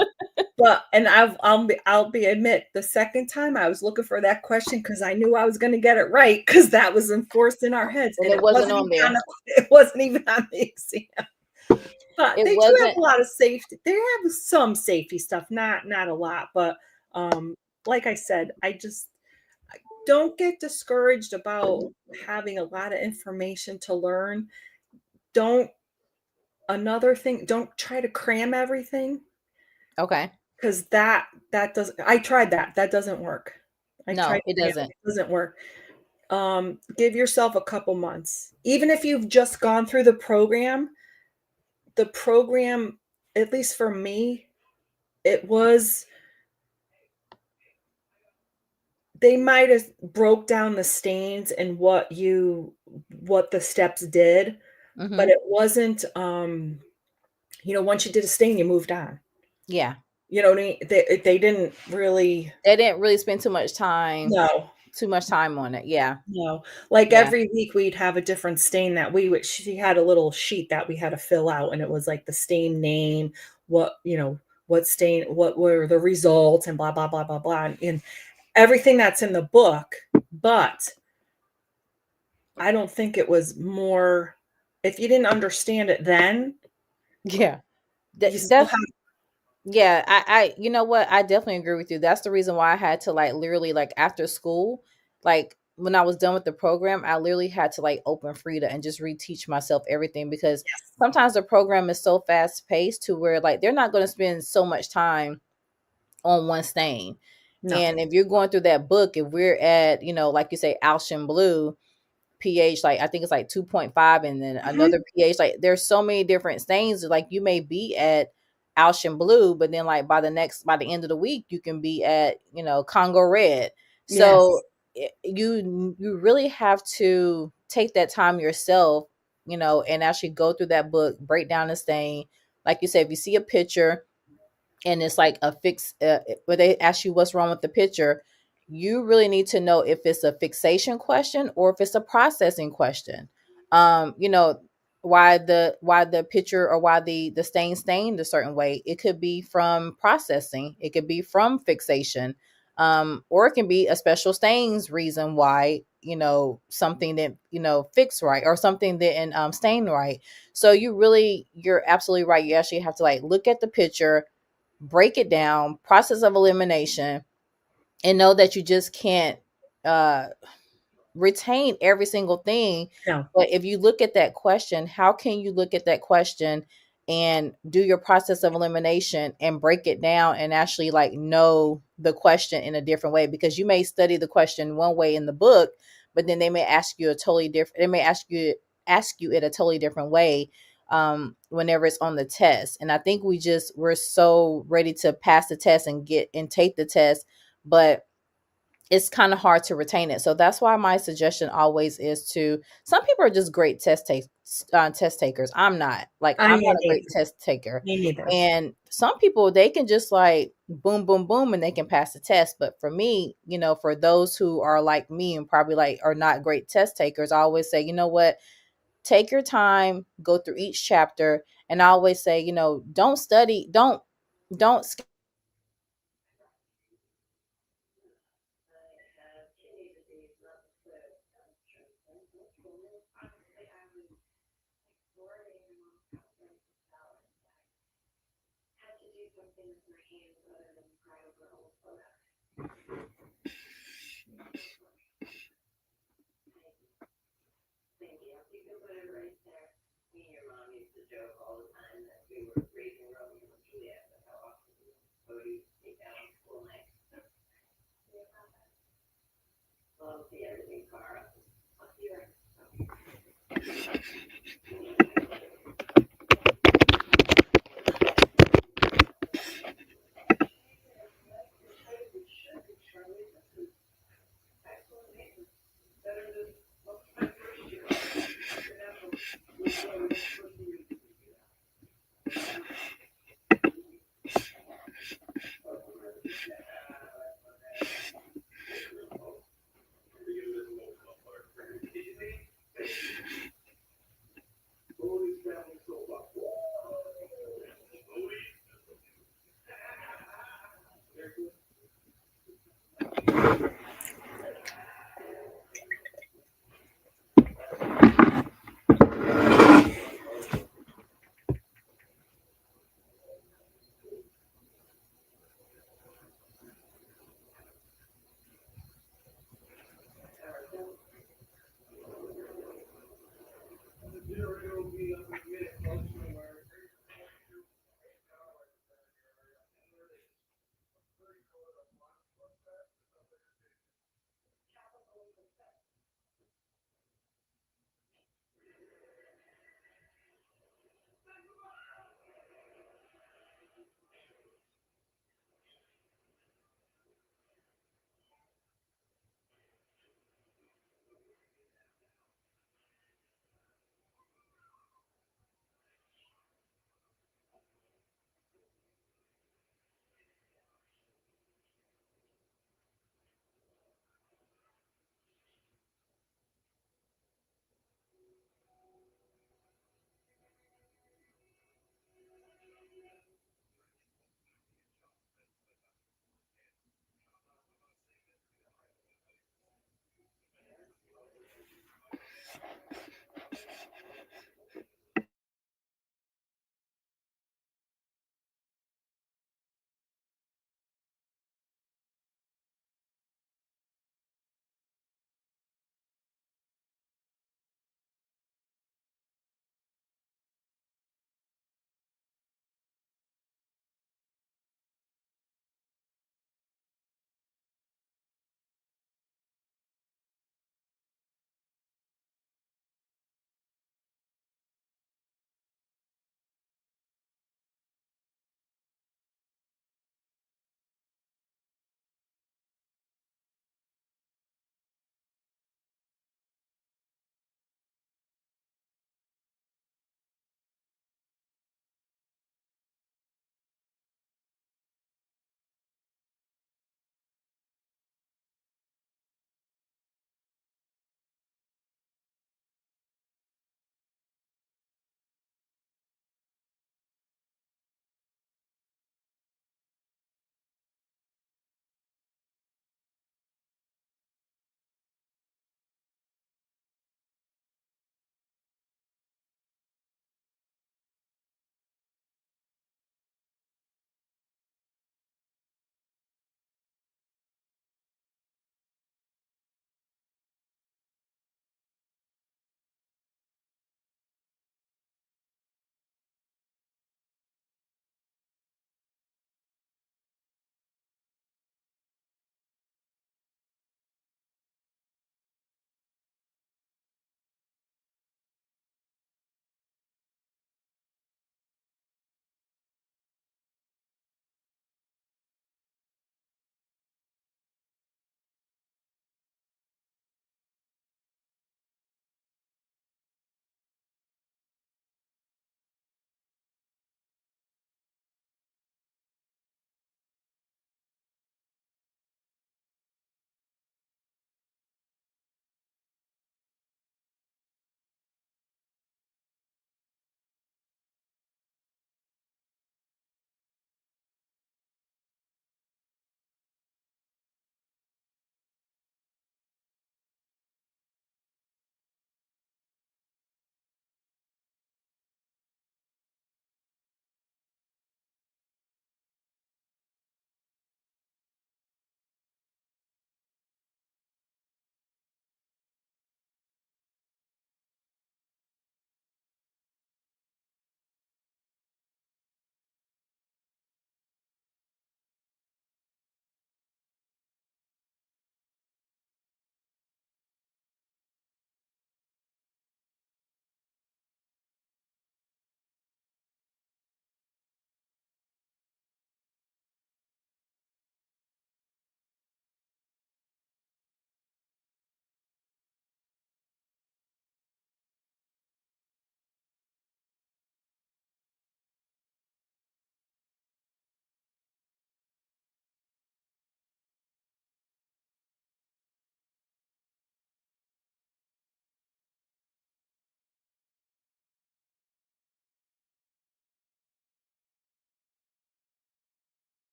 But and I'll be admit, the second time I was looking for that question because I knew I was gonna get it right because that was enforced in our heads,
And
and
it
it
wasn't
wasn't
on
even on
there.
the it wasn't even on the exam. But
It
they do have
wasn't.
a lot of safety. They have some safety stuff, not a lot, but, um, like I said, I just don't get discouraged about having a lot of information to learn. Don't Another thing, don't try to cram everything
Okay.
because that doesn't I tried that. That doesn't work. I tried
No, it
cramming,
doesn't.
it doesn't work. Give yourself a couple months. Even if you've just gone through the program, at least for me, it was they might have broke down the stains and what the steps did, but
Hmm.
it wasn't, once you did a stain, you moved on.
Yeah.
You know what I mean? They didn't really.
They didn't really spend
No,
too much time on it. Yeah.
no. Like,
Yeah.
every week, we'd have a different stain that we would she had a little sheet that we had to fill out, and it was, like, the stain name, what stain what were the results, and blah, blah, blah, blah, blah, and everything that's in the book, but I don't think it was more if you didn't understand it then,
Yeah.
you still
That's
have
yeah, you know what? I definitely agree with you. That's the reason why I had to like literally like after school, like when I was done with the program, I literally had to like open Frida and just reteach myself everything because
yes.
sometimes the program is so fast paced to where like they're not going to spend so much time on one stain.
No.
And if you're going through that book, if we're at, like you say, Alshin Blue, pH, like I think it's like 2.5, and then
Mhm.
another pH. Like there's so many different stains. Like you may be at Alshin Blue, but then like by the end of the week, you can be at Congo Red. So
Yes.
you really have to take that time yourself, and actually go through that book, break down the stain. Like you said, if you see a picture and it's like a fix where they ask you what's wrong with the picture, you really need to know if it's a fixation question or if it's a processing question. You know, why the picture or why the stain stained a certain way. It could be from processing, it could be from fixation, or it can be a special stains reason why something that fix right or something didn't stain right. So you're absolutely right. You actually have to like look at the picture, break it down, process of elimination, and know that you just can't uh, retain every single thing.
No.
But if you look at that question, how can you look at that question and do your process of elimination and break it down and actually like know the question in a different way? Because you may study the question one way in the book, but then they may ask you a totally different. They may ask you it a totally different way whenever it's on the test. And I think we're so ready to pass the test and get and take the test, but it's kind of hard to retain it. So that's why my suggestion always is to some people are just great test takers.
I
I'm not
mean,
a great test taker.
me neither.
And some people they can just like boom boom boom and they can pass the test. But for me, for those who are like me and probably like are not great test takers, I always say, you know what? take your time, go through each chapter. And I always say, don't study, don't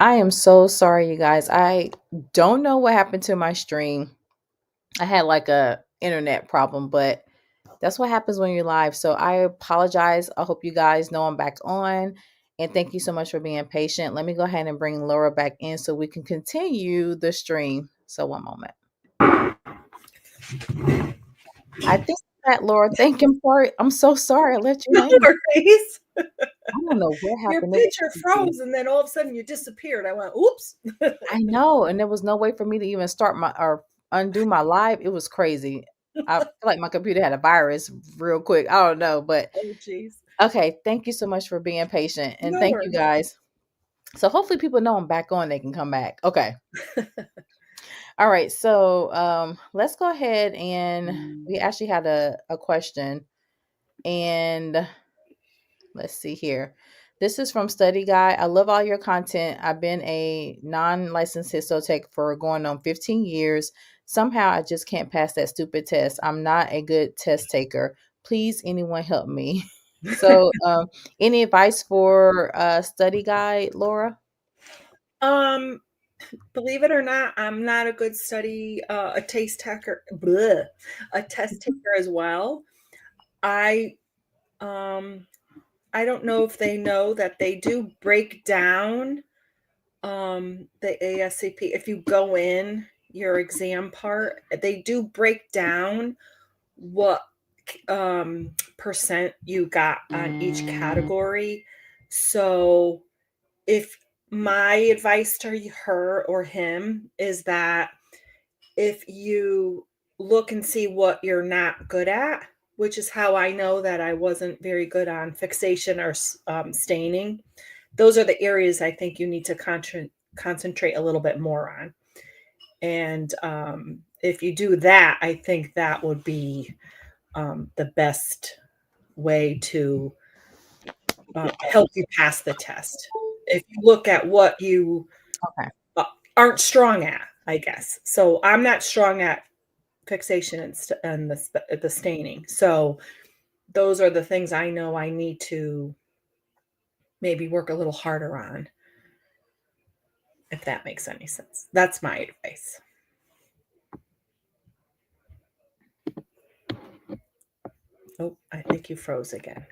I am so sorry, you guys. I don't know what happened to my stream. I had like a internet problem, but that's what happens when you're live. So I apologize. I hope you guys know I'm back on. And thank you so much for being patient. Let me go ahead and bring Laura back in so we can continue the stream. So one moment. I think that Laura thanking for it. I'm so sorry I let you
No
hang.
worries.
I don't know what
Your
happened. It was
picture
crazy.
froze and then all of a sudden you disappeared. I went, oops.
I know, and there was no way for me to even start my or undo my live. It was crazy. I feel like my computer had a virus real quick. I don't know, but
Oh, geez.
okay. Thank you so much for being patient, and
No
thank you
worries.
guys. So hopefully people know I'm back on. They can come back. Okay. All right. So let's go ahead and we actually had a question, and let's see here. This is from Study Guide. I love all your content. I've been a non-licensed histotech for going on 15 years. Somehow I just can't pass that stupid test. I'm not a good test taker. Please, anyone help me. So, any advice for Study Guide, Laura?
um, Believe it or not, I'm not a good a taste taker, bleh, a test taker as well. I um I don't know if they know that they do break down the ASCP. If you go in your exam part, they do break down what percent you got on each category. So if my advice to her or him is that if you look and see what you're not good at, which is how I know that I wasn't very good on fixation or staining, those are the areas I think you need to concentrate a little bit more on. And if you do that, I think that would be the best way to help you pass the test. If you look at what you
Okay.
uh, aren't strong at, I guess. So I'm not strong at fixation and the staining. So those are the things I know I need to maybe work a little harder on, if that makes any sense. That's my advice. Oh, I think you froze again.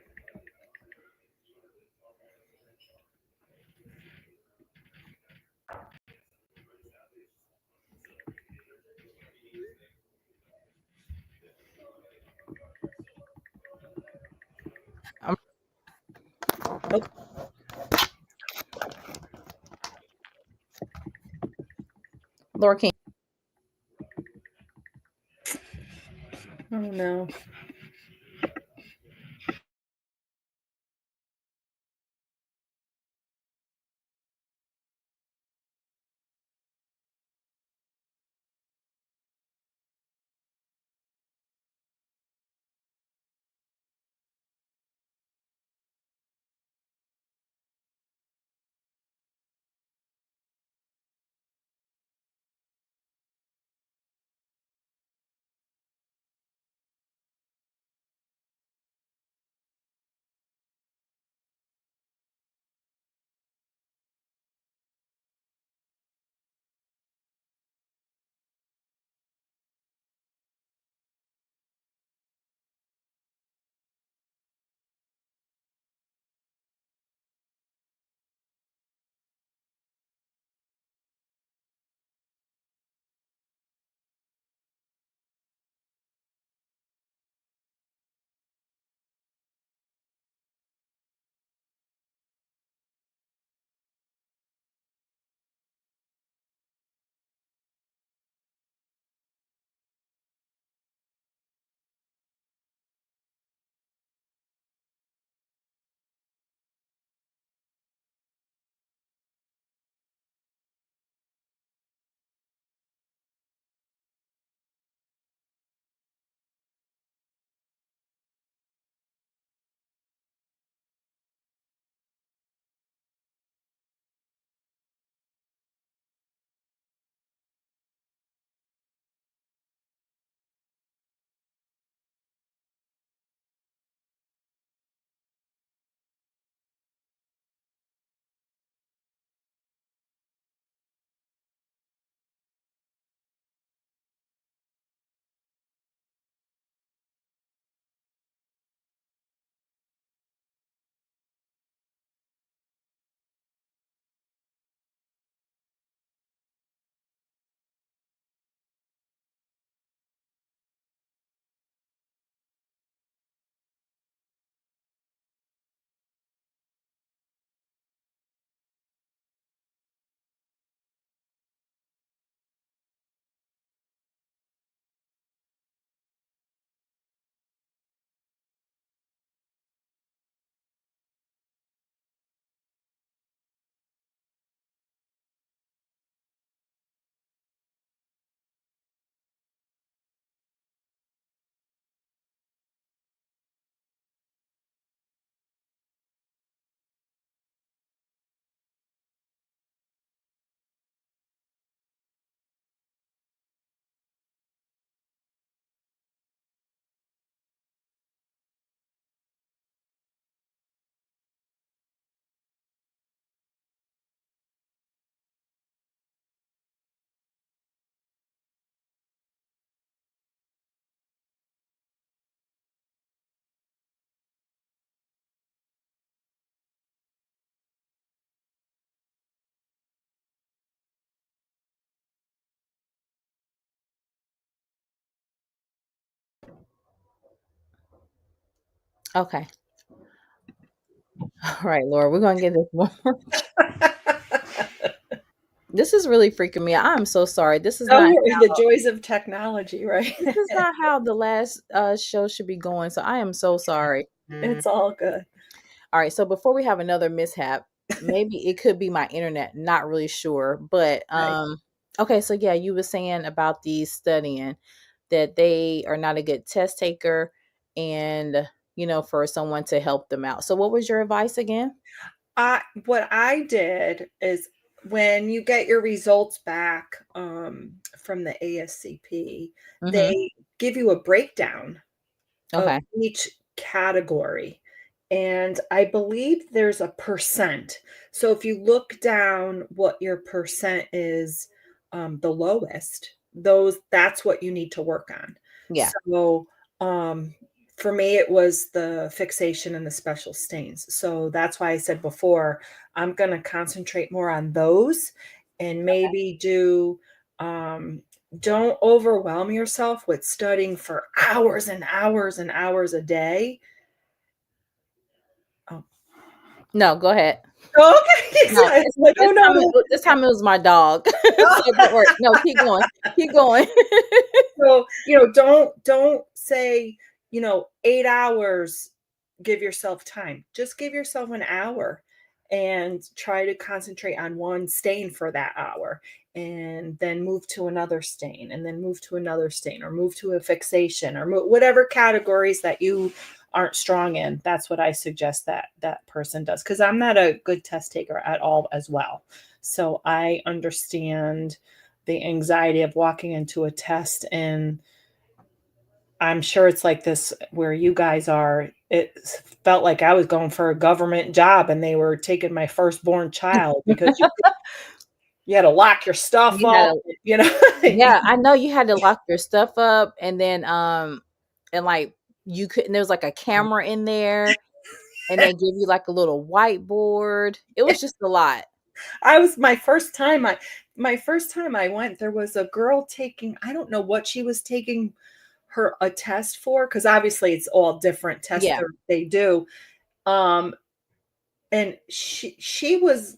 Um,
Oh,
Laura King.
oh no.
Okay. All right, Laura, we're gonna get this one more. This is really freaking me out. I'm so sorry.
Oh, the joys of technology, right?
This is not how the last show should be going. So I am so sorry.
It's all good.
All right. So before we have another mishap, maybe it could be my internet. Not really sure, but
Right.
okay. So yeah, you were saying about these studying that they are not a good test taker, and for someone to help them out. So what was your advice again?
What I did is when you get your results back from the ASCP,
Mm-hmm.
they give you a breakdown of
Okay.
each category. And I believe there's a percent. So if you look down what your percent is, the lowest, that's what you need to work on.
Yeah.
So um, for me, it was the fixation and the special stains. So that's why I said before, I'm going to concentrate more on those and maybe um, don't overwhelm yourself with studying for hours and hours and hours a day. Oh,
No, go ahead.
okay.
No,
Yeah, it's like, oh no, no.
this time it was my dog. So don't worry. No, keep going. Keep going.
So, don't say, 8 hours, give yourself time. Just give yourself an hour and try to concentrate on one stain for that hour and then move to another stain and then move to another stain or move to a fixation or whatever categories that you aren't strong in. That's what I suggest that person does, because I'm not a good test taker at all as well. So I understand the anxiety of walking into a test, and I'm sure it's like this where you guys are. It felt like I was going for a government job and they were taking my firstborn child because you had to lock your stuff
You had
up,
to,
you know.
yeah, I know you had to lock your stuff up, and then and like you couldn't. There was like a camera in there, and they give you like a little whiteboard. It was just a lot.
I was my first time I went, there was a girl taking, I don't know what she was taking her a test for, because obviously it's all different tests
Yeah,
they do. Um, and she was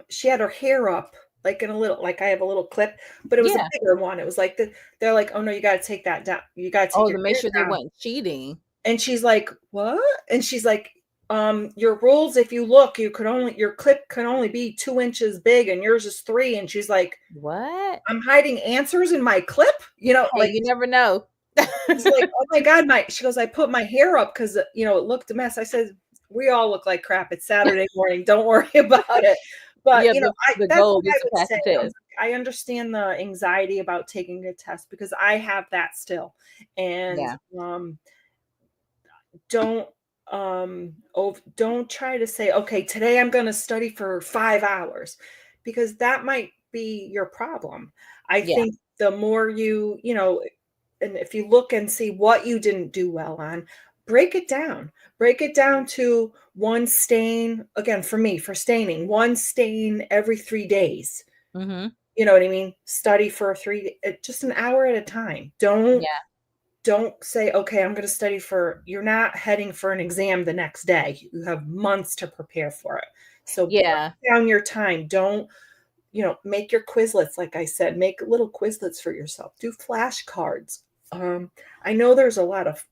she had her hair up like in a little, like I have a little clip, but it was a
yeah.
bigger one. It was like they're like, oh no, you got to take that down. You got to take
Oh,
your
to make
hair
sure they
down.
weren't cheating.
And she's like, what? And she's like, your rules, if you look, your clip can only be 2 inches big and yours is 3. And she's like,
What?
I'm hiding answers in my clip,
Hey,
like
you never know.
she's like, oh my God, she goes, I put my hair up because it looked a mess. I said, we all look like crap. It's Saturday morning. Don't worry about it. But
Yeah, the
that's
goal
what
is
I
to
would
pass
say.
the test.
I understand the anxiety about taking a test because I have that still. And
Yeah,
don't don't try to say, okay, today I'm going to study for 5 hours, because that might be your problem. I
yeah.
think the more and if you look and see what you didn't do well on, break it down to one stain. Again, for me, for staining, one stain every 3 days.
Mhm.
You know what I mean? Study for just an hour at a time.
Yeah.
Don't say, okay, I'm going to study you're not heading for an exam the next day. You have months to prepare for it. So
Yeah.
break down your time. Don't, make your Quizlets. Like I said, make little Quizlets for yourself. Do flashcards. I know there's a lot of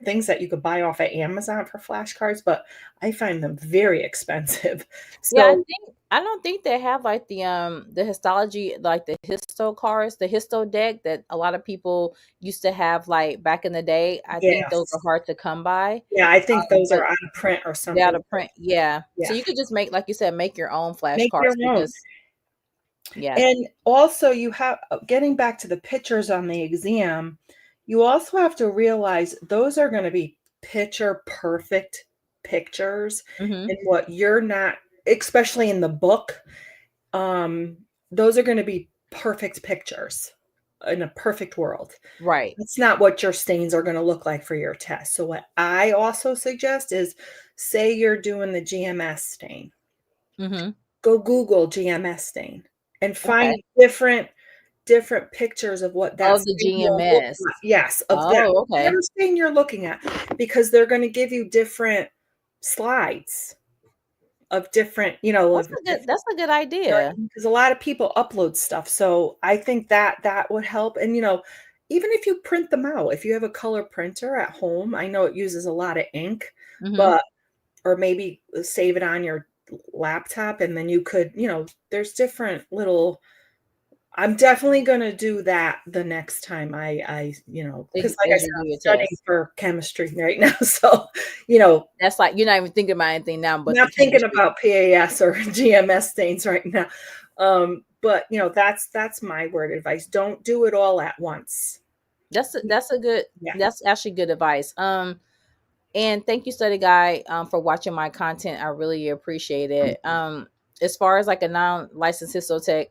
things that you could buy off of Amazon for flashcards, but I find them very expensive.
Yeah,
So
I don't think they have like the histology, like the histo cards, the histo deck that a lot of people used to have like back in the day. I think those are
yes,
hard to come by.
yeah, I think those
But
are out of print or
they're out
something.
of print. Yeah. So
Yeah,
you could just make, like you said, make your own
make your
flashcards
own.
because yeah.
And also, you have, getting back to the pictures on the exam, you also have to realize those are going to be picture perfect pictures.
Mhm.
And what you're not, especially in the book, um, those are going to be perfect pictures in a perfect world.
Right.
That's not what your stains are going to look like for your test. So, what I also suggest is, say you're doing the GMS stain,
Mhm.
go Google GMS stain and
Okay.
find different. different pictures of what that
Oh, the
stain will look like.
GMS.
Yes, of that
Oh, okay.
whatever stain you're looking at, because they're gonna give you different slides of different, of if
That's a good
right,
idea.
because a lot of people upload stuff, so I think that that would help, and, even if you print them out, if you have a color printer at home, I know it uses a lot of ink,
Mhm.
but or maybe save it on your laptop, and then you could, there's different little I'm definitely gonna do that the next time because like I
As
said,
you do
I'm
your
studying
test.
for chemistry right now, so, you know,
That's like you're not even thinking about anything now but the
not thinking
chemistry.
about PAS or GMS stains right now. But, that's my word advice. Don't do it all at once.
That's a good
Yeah.
that's actually good advice. And thank you, study guy, for watching my content. I really appreciate it. As far as like a non-licensed histotech,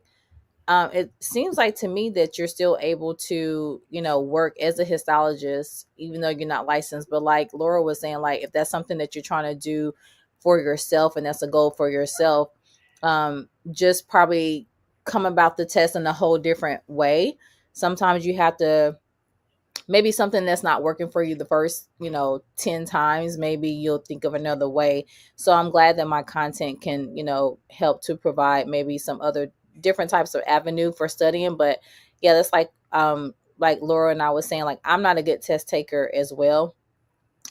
it seems like to me that you're still able to, work as a histologist, even though you're not licensed. But like Laura was saying, like if that's something that you're trying to do for yourself and that's a goal for yourself, just probably come about the test in a whole different way. Sometimes you have to maybe something that's not working for you the first 10 times, maybe you'll think of another way. So I'm glad that my content can help to provide maybe some other different types of avenue for studying. But yeah, that's like Laura and I was saying, like I'm not a good test taker as well,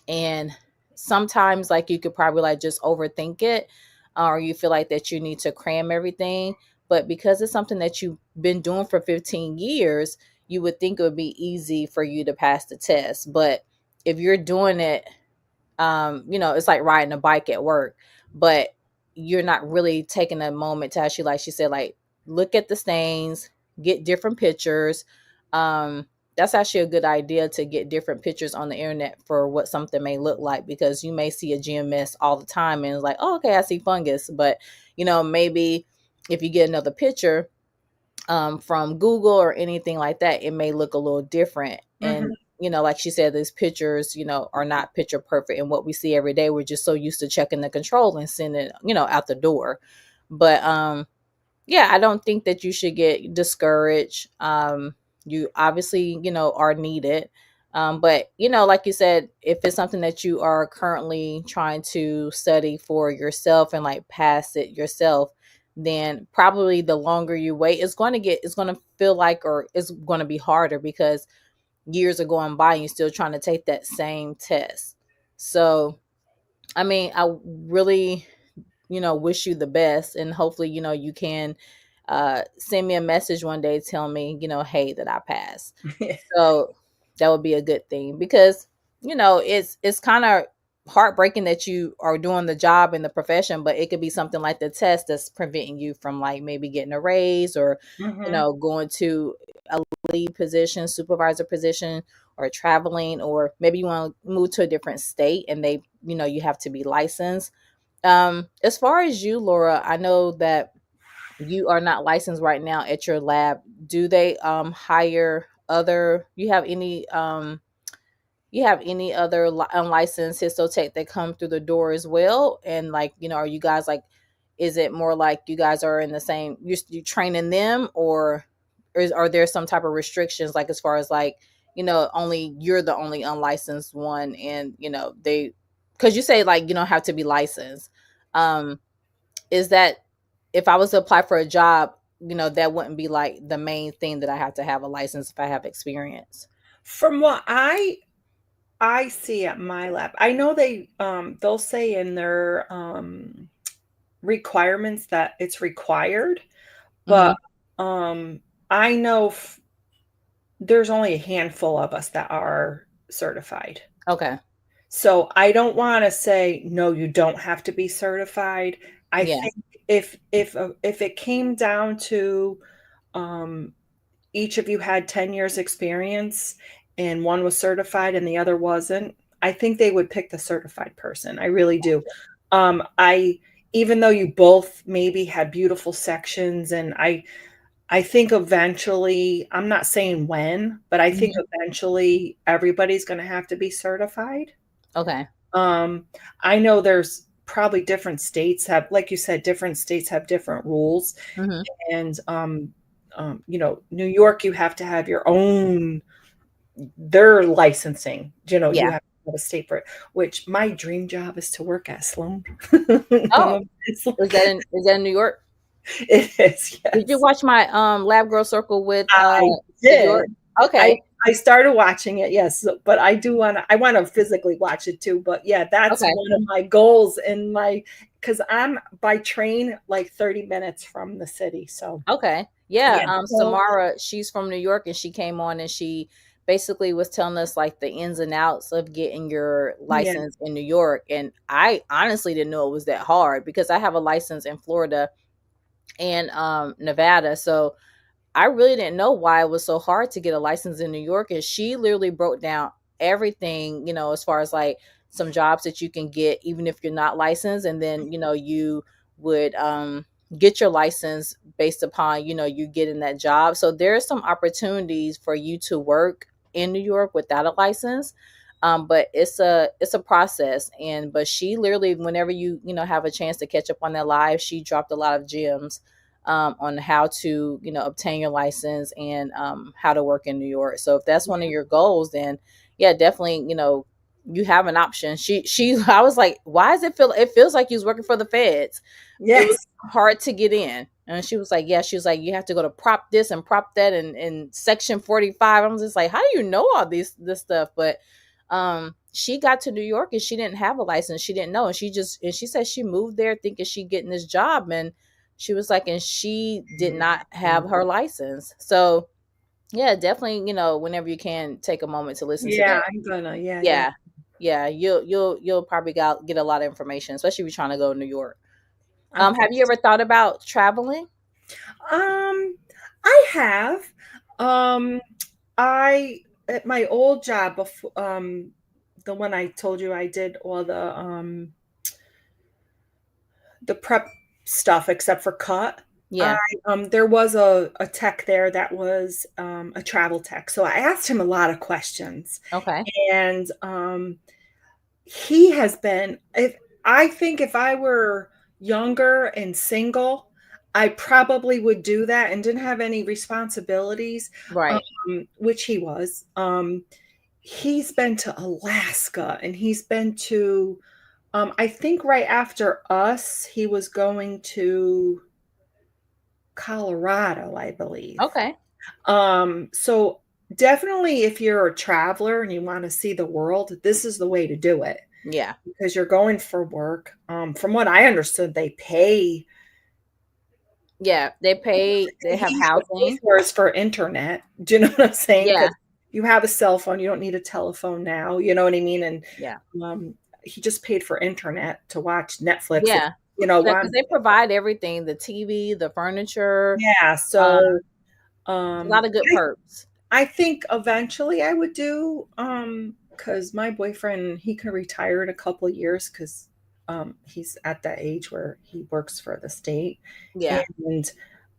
and sometimes like you could probably like just overthink it, or you feel like that you need to cram everything. But because it's something that you've been doing for 15 years, you would think it would be easy for you to pass the test. But if you're doing it, it's like riding a bike at work, but you're not really taking a moment to actually, like she said, like look at the stains, get different pictures. Um, that's actually a good idea to get different pictures on the internet for what something may look like, because you may see a GMS all the time and it's like, oh, okay, I see fungus. But, maybe if you get another picture from Google or anything like that, it may look a little different.
Mhm.
And, like she said, these pictures, are not picture perfect. And what we see every day, we're just so used to checking the control and sending it, out the door. But yeah, I don't think that you should get discouraged. You obviously, are needed. But, like you said, if it's something that you are currently trying to study for yourself and like pass it yourself, then probably the longer you wait, it's going to feel like, or it's going to be harder because years are going by and you're still trying to take that same test. So, I mean, I really wish you the best, and hopefully you can send me a message one day telling me hey, that I passed. So that would be a good thing, because it's kind of heartbreaking that you are doing the job in the profession, but it could be something like the test that's preventing you from like maybe getting a raise, or
Mhm.
going to a lead position, supervisor position, or traveling, or maybe you want to move to a different state and they you have to be licensed. As far as you, Laura, I know that you are not licensed right now at your lab. Do they hire other? You have any other unlicensed histotech that come through the door as well? And like, are you guys like, is it more like you guys are in the same, you training them, or are there some type of restrictions, like as far as like, only you're the only unlicensed one, and they, because you say like you don't have to be licensed. Um, is that, if I was to apply for a job, that wouldn't be like the main thing that I have to have a license if I have experience?
From what I see at my lab, I know they'll say in their, requirements that it's required, but,
Hmm.
um, I know there's only a handful of us that are certified.
Okay.
So I don't wanna say, "No, you don't have to be certified." I
Yeah.
think if it came down to, um, each of you had 10 years experience and one was certified and the other wasn't, I think they would pick the certified person. I really do. I even though you both maybe had beautiful sections, and I think eventually, I'm not saying when, but I think
Hmm.
eventually everybody's gonna have to be certified.
Okay.
Um, I know there's probably different states have, like you said, different states have different rules,
Hmm.
and, New York, you have to have your own, their licensing, you
Yeah.
have to have a state for it, which my dream job is to work at Sloan.
Oh, is that in New York?
It is,
Did you
yes.
watch my Lab Girl Circle with
I
the York?
did. I
Okay.
I started watching it, yes, but I wanna physically watch it too, but yeah, that's
Okay.
one of my goals in my, because I'm by train, like, 30 minutes from the city, so
Okay. Yeah.
yeah. So
Samara, she's from New York and she came on and she basically was telling us like the ins and outs of getting your
yeah,
license in New York. And I honestly didn't know it was that hard because I have a license in Florida and Nevada. So I really didn't know why it was so hard to get a license in New York. And she literally broke down everything, as far as like some jobs that you can get, even if you're not licensed. And then, you would get your license based upon, you getting that job. So there are some opportunities for you to work in New York without a license. But it's a process. But she literally, whenever you have a chance to catch up on that live, she dropped a lot of gems on how to obtain your license and how to work in New York. So if that's one of your goals, then yeah, definitely you have an option. She I was like, why does it feels like you was working for the feds? It was
yes.
hard to get in. And she was like, yeah, she was like, you have to go to prop this and prop that and in section 45. I'm just like, how do you know all this stuff? But she got to New York and she didn't have a license. She didn't know. And she said she moved there thinking she getting this job. And she was like, and she did not have her license. So yeah, definitely, whenever you can take a moment to listen to
Yeah,
that.
I'm gonna, yeah.
Yeah. Yeah. You'll probably get a lot of information, especially if you're trying to go to New York.
I'm
Have you ever thought about traveling?
Um, I have. Um, I at my old job before, the one I told you I did all the prep stuff except for cut. I
Yeah.
There was a tech there that was a travel tech. So I asked him a lot of questions.
Okay.
And he has been, if I think if I were younger and single, I probably would do that and didn't have any responsibilities,
Right.
which he was. He's been to Alaska and he's been to, I think right after us, he was going to Colorado, I believe.
Okay.
So definitely if you're a traveler and you want to see the world, this is the way to do it
Yeah.
because you're going for work. From what I understood, they pay.
Yeah. They
He
have
usually pays
housing.
for is for internet. Do you know what I'm saying?
Yeah.
Because you have a cell phone, you don't need a telephone now. You know what I mean? And
Yeah.
he just paid for internet to watch Netflix. If
Yeah. Yeah.
want.
Because they provide everything, the TV, the furniture,
Yeah.
um,
So
a lot of good perks.
I think eventually I would do, because my boyfriend, he can retire in a couple of years because he's at that age where he works for the state.
Yeah.
And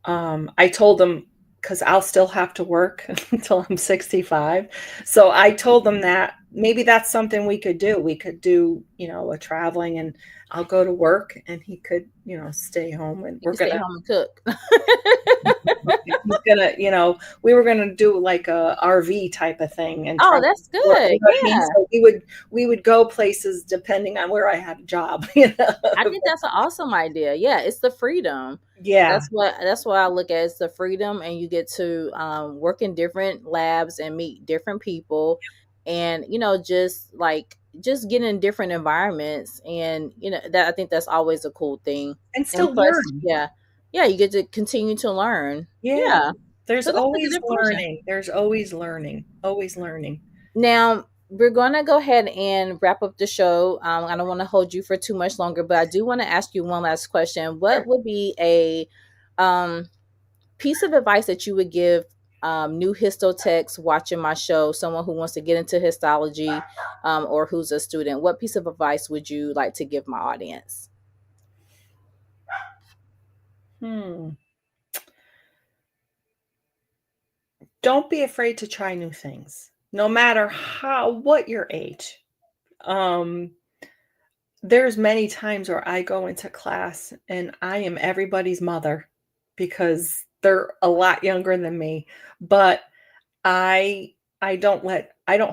I told him, because I'll still have to work until I'm 65. So I told them that maybe that's something we could do. We could do, a traveling, and I'll go to work and he could, stay home, and
You
we're
can stay
gonna
home and cook.
he's gonna, we were gonna do like a RV type of thing and
Oh,
travel.
that's
You know
good.
what I mean?
Yeah.
So we would go places depending on where I had a job. You
I
know?
think that's an awesome idea. Yeah, it's the freedom.
Yeah,
That's what I look at. It's the freedom, and you get to work in different labs and meet different people, and just get in different environments, and that I think that's always a cool thing.
and
And
still
plus,
learn.
yeah, yeah, you get to continue to learn.
Yeah,
Yeah,
there's
so that's a good
always
information.
learning. There's always learning. Always learning.
Now, we're going to go ahead and wrap up the show. I don't want to hold you for too much longer, but I do want to ask you one last question. What
Sure.
would be a um, piece of advice that you would give new histotechs watching my show, someone who wants to get into histology or who's a student? What piece of advice would you like to give my audience?
Hmm. Don't be afraid to try new things, no matter what your age. Um, there's many times where I go into class and I am everybody's mother because They're a lot younger than me, but I I don't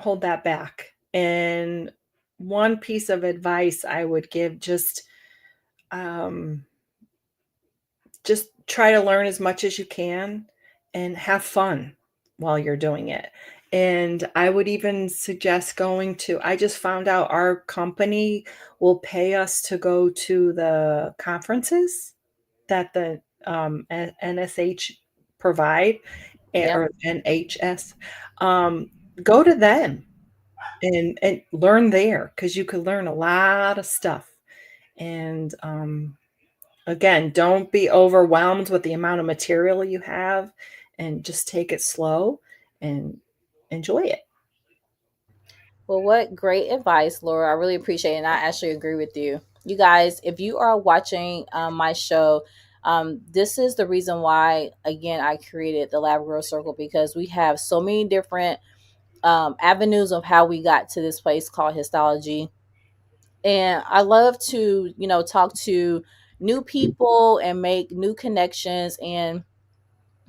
hold that back. And one piece of advice I would give, um just try to learn as much as you can and have fun while you're doing it. And I would even suggest going to, I just found out our company will pay us to go to the conferences that the NSH provide,
Yep.
or NHS. Um, Go to them and learn there, because you could learn a lot of stuff. And again, don't be overwhelmed with the amount of material you have, and just take it slow and enjoy it.
Well, what great advice, Laura. I really appreciate it. And I actually agree with you. You guys, if you are watching my show, this is the reason why, again, I created the Lab Girl Circle, because we have so many different avenues of how we got to this place called histology. And I love to, talk to new people and make new connections, and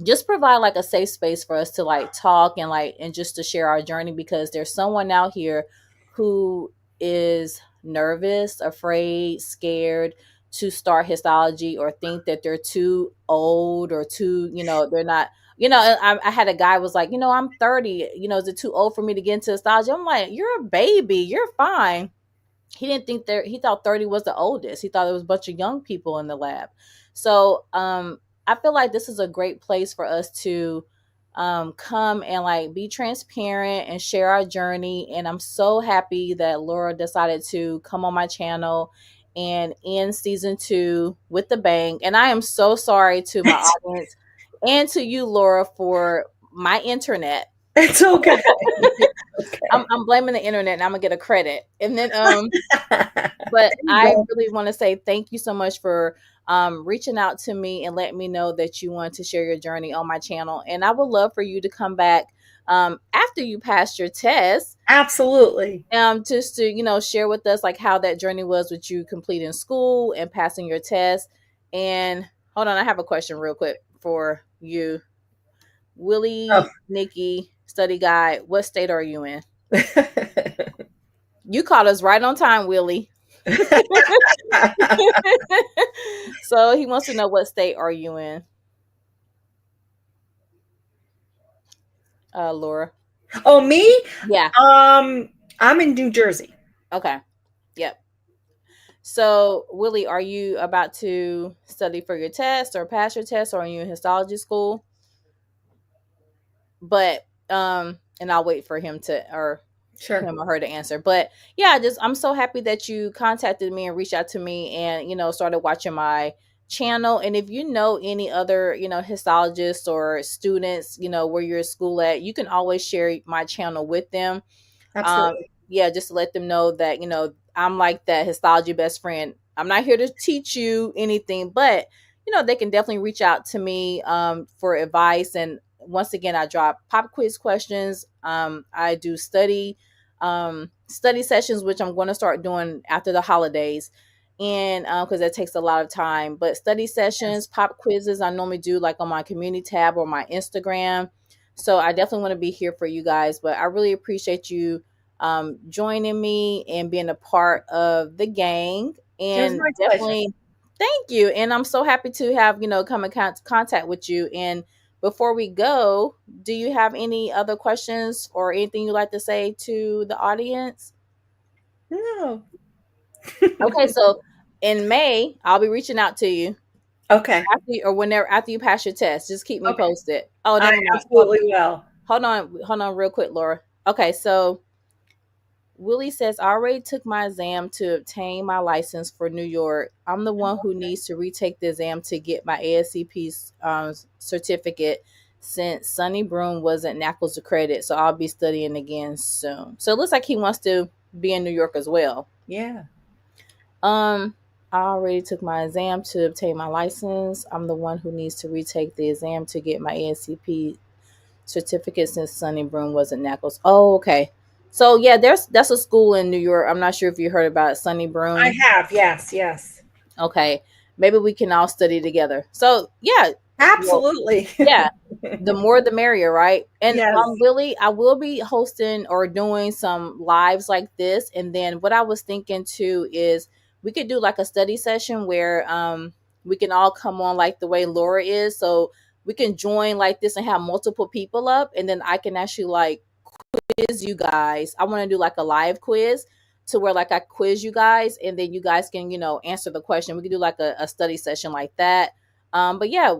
just provide like a safe space for us to like talk and just to share our journey, because there's someone out here who is nervous, afraid, scared to start histology, or think that they're too old, or too, they're not, I had a guy was like, I'm 30, is it too old for me to get into histology? I'm like, you're a baby, you're fine. He didn't think there, he thought 30 was the oldest. He thought there was a bunch of young people in the lab. So I feel like this is a great place for us to come and like be transparent and share our journey. And I'm so happy that Laura decided to come on my channel and end season 2 with the bang. And I am so sorry to my audience and to you, Laura, for my internet.
It's okay.
I'm blaming the internet, and I'm gonna get a credit. And then but
There you
I
go.
really want to say thank you so much for reaching out to me and letting me know that you want to share your journey on my channel. And I would love for you to come back after you pass your test,
Absolutely.
just to, share with us like how that journey was with you completing school and passing your test. And hold on, I have a question real quick for you.
Oh.
Willie, Nikki, study guide, what state are you in? You caught us right on time, Willie. So he wants to know, what state are you in, Laura?
Oh, me?
Yeah.
I'm in New Jersey.
Okay. Yep. So, Willie, are you about to study for your test or pass your test, or are you in histology school? But and I'll wait for him to, or
Sure.
him or her to answer. But yeah, just I'm so happy that you contacted me and reached out to me, and started watching my channel. And if you know any other histologists or students, where you're at school at, you can always share my channel with them. um
Absolutely.
yeah, just to let them know that I'm like that histology best friend. I'm not here to teach you anything, but they can definitely reach out to me for advice. And once again, I drop pop quiz questions. I do study sessions, which I'm going to start doing after the holidays, and because that takes a lot of time. But study sessions,
Yes.
pop quizzes, I normally do like on my community tab or my Instagram. So I definitely want to be here for you guys. But I really appreciate you joining me and being a part of the gang.
It was
And
my pleasure.
definitely thank you. And I'm so happy to have, come in contact with you. And before we go, do you have any other questions or anything you'd like to say to the audience?
No.
Okay, so in May, I'll be reaching out to you
Okay.
or whenever after you pass your test. Just keep me
Okay.
posted. Oh,
I
never mind.
absolutely will.
Hold on, real quick, Laura. Okay, so Willie says, I already took my exam to obtain my license for New York. I'm the one who needs to retake the exam to get my ASCP certificate, since Sunny Broom wasn't NACLS accredited. So I'll be studying again soon. So it looks like he wants to be in New York as well.
Yeah.
Um, I already took my exam to obtain my license. I'm the one who needs to retake the exam to get my ASCP certificate, since Sunny Broom wasn't NACLS. Oh, okay. So yeah, that's a school in New York. I'm not sure if you heard about Sunny
I
Broom.
have. Yes. Yes.
Okay, maybe we can all study together. So yeah, Well,
Absolutely.
yeah, the more the merrier, right? And
Yes.
Willie, I will be hosting or doing some lives like this. And then what I was thinking too is we could do like a study session where we can all come on like the way Laura is. So we can join like this and have multiple people up, and then I can actually like quiz you guys. I want to do like a live quiz to where like I quiz you guys, and then you guys can, answer the question. We can do like a study session like that. But yeah,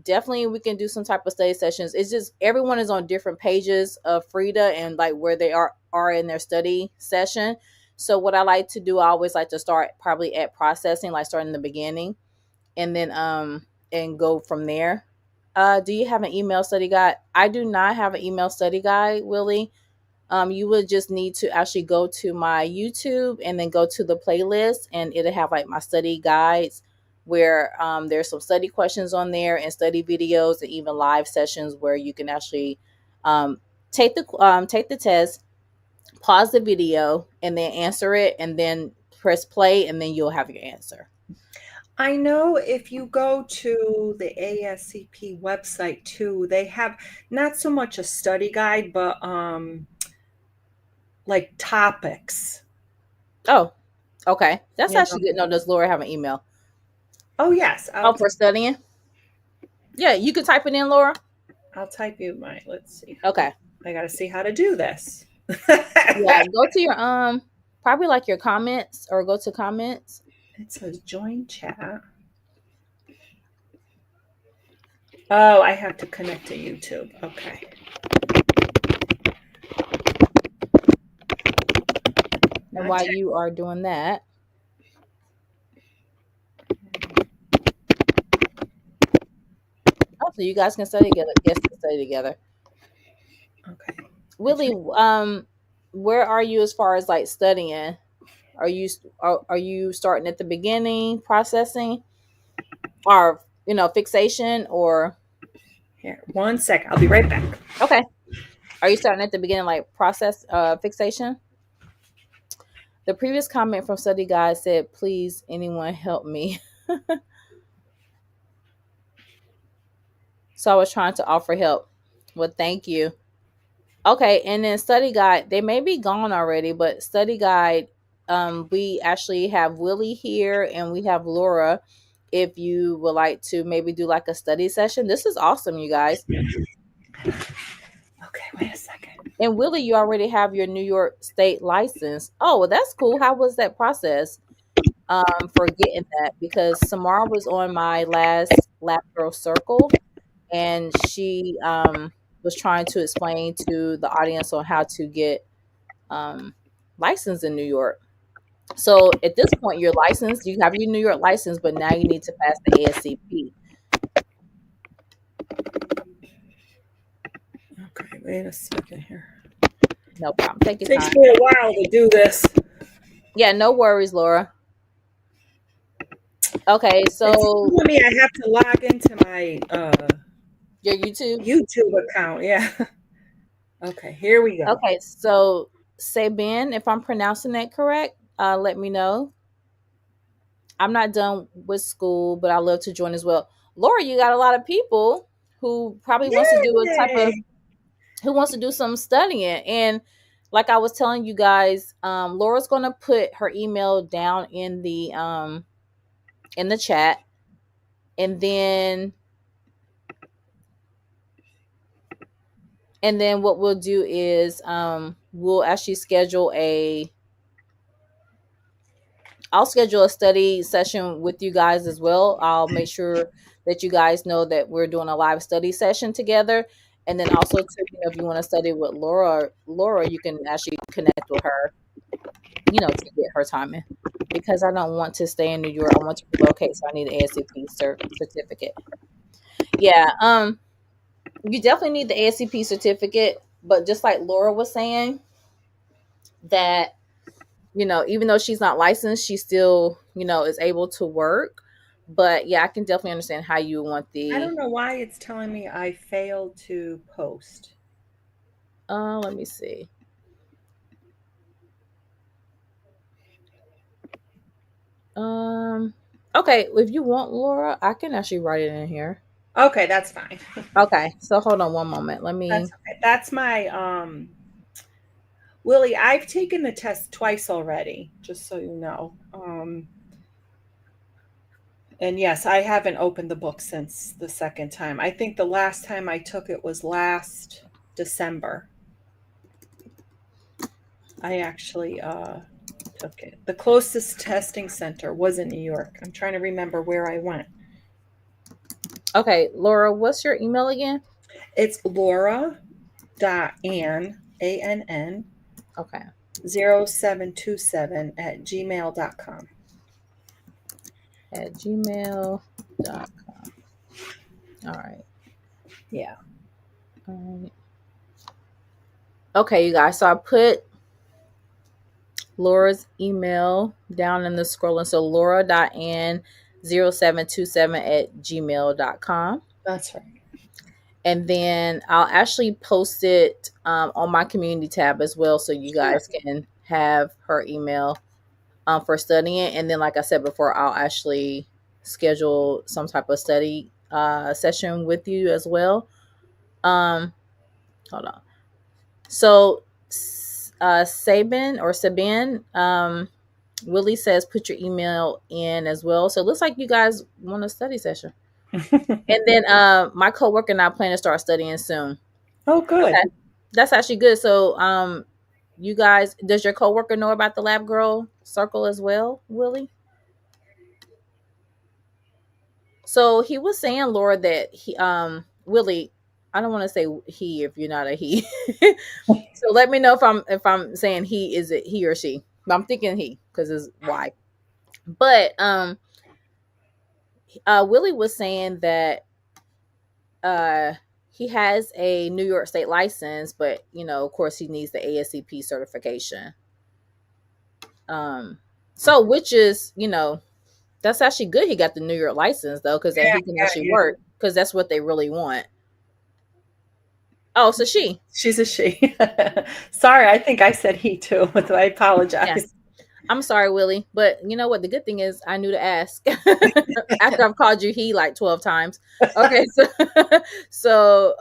definitely we can do some type of study sessions. It's just everyone is on different pages of Frida and like where they are in their study session. So what I like to do, I always like to start probably at processing, like starting in the beginning, and then and go from there. Do you have an email study guide? I do not have an email study guide, Willie. You would just need to actually go to my YouTube and then go to the playlist, and it'll have like my study guides where there's some study questions on there and study videos and even live sessions where you can actually um, take the test, pause the video, and then answer it, and then press play, and then you'll have your answer.
I know if you go to the ASCP website too, they have not so much a study guide, but like topics.
Oh, okay, that's
You
actually
know.
good. No, does Laura have an email?
Oh yes,
Oh, for studying. Yeah, you can type it in, Laura.
I'll type you my. Let's see.
Okay.
I got to see how to do this.
Yeah, go to your probably like your comments, or go to comments.
It says join chat. Oh, I have to connect to YouTube. Okay.
And
Not
while
tech.
you are doing that, also you guys can study together. Yes, can study together.
Okay. It's
Willie, where are you as far as like studying? Are you starting at the beginning, processing, or fixation, or
here. 1 second. I'll be right back.
okay? Are you starting at the beginning, like process fixation? The previous comment from Study Guide said, "Please, anyone help me." So I was trying to offer help. Well, thank you. Okay, and then Study Guide, they may be gone already, but Study Guide, we actually have Willie here and we have Laura. If you would like to maybe do like a study session, this is awesome, you guys.
Okay, wait a second.
And Willie, you already have your New York State license. Oh, well, that's cool. How was that process for getting that? Because Samara was on my last Lab Girl Circle, and she was trying to explain to the audience on how to get um, licensed in New York. So at this point, you're licensed. You have your New York license, but now you need to pass the ASCP.
Okay, wait a second here.
No problem. Take
It
your
takes
time.
me a while to do this.
Yeah, no worries, Laura. Okay,
It's
so
telling me I have to log into my
your YouTube.
YouTube account. Yeah. Okay, here we go.
Okay, so Sabin, if I'm pronouncing that correct, let me know. I'm not done with school, but I love to join as well. Laura, you got a lot of people who probably wants to do a type of
Yay!
who wants to do some studying. And like I was telling you guys, Laura's gonna put her email down in the chat, and then what we'll do is we'll actually I'll schedule a study session with you guys as well. I'll make sure that you guys know that we're doing a live study session together. And then also too, if you want to study with Laura, you can actually connect with her, to get her timing. Because I don't want to stay in New York. I want to relocate, so I need an ASCP certificate. Yeah, you definitely need the ASCP certificate, but just like Laura was saying, that even though she's not licensed, she still, is able to work. But yeah, I can definitely understand how you want
I
the
don't know why it's telling me I failed to post.
let me see. Okay, if you want, Laura, I can actually write it in here.
Okay, that's fine.
Okay, so hold on one moment. Let
That's
me.
okay. That's my Willie, I've taken the test twice already, just so you know. And yes, I haven't opened the book since the second time. I think the last time I took it was last December. I actually took it. The closest testing center was in New York. I'm trying to remember where I went.
Okay, Laura, what's your email again?
It's Laura.Ann, ANN,
Okay,
0727 at gmail.com.
at gmail.com. All right.
Yeah.
All right. Okay, you guys. So I put Laura's email down in the scrolling. So laura.ann0727 at gmail.com.
That's right.
And then I'll actually post it on my community tab as well. So you
Sure.
guys can have her email for studying. And then, like I said before, I'll actually schedule some type of study session with you as well. Um, hold on. So, Sabin, Willie says put your email in as well. So it looks like you guys want a study session. And then my coworker and I plan to start studying soon.
Oh, good.
Okay. That's actually good. So you guys, does your coworker know about the Lab Girl Circle as well, Willie? So he was saying, Laura, that he Willie, I don't want to say he if you're not a he. So let me know if I'm saying he, is it he or she. But I'm thinking he because it's why. But Willie was saying that uh he has a New York State license, but of course, he needs the ASCP certification. Um, so which is that's actually good. He got the New York license though, because then
Yeah,
he can
yeah,
actually
yeah.
work because that's what they really want. Oh, so she.
She's a she. Sorry, I think I said he too. So I
Yeah.
apologize.
I'm sorry, Willie, but you know what? The good thing is I knew to ask after I've called you he like 12 times. Okay, so so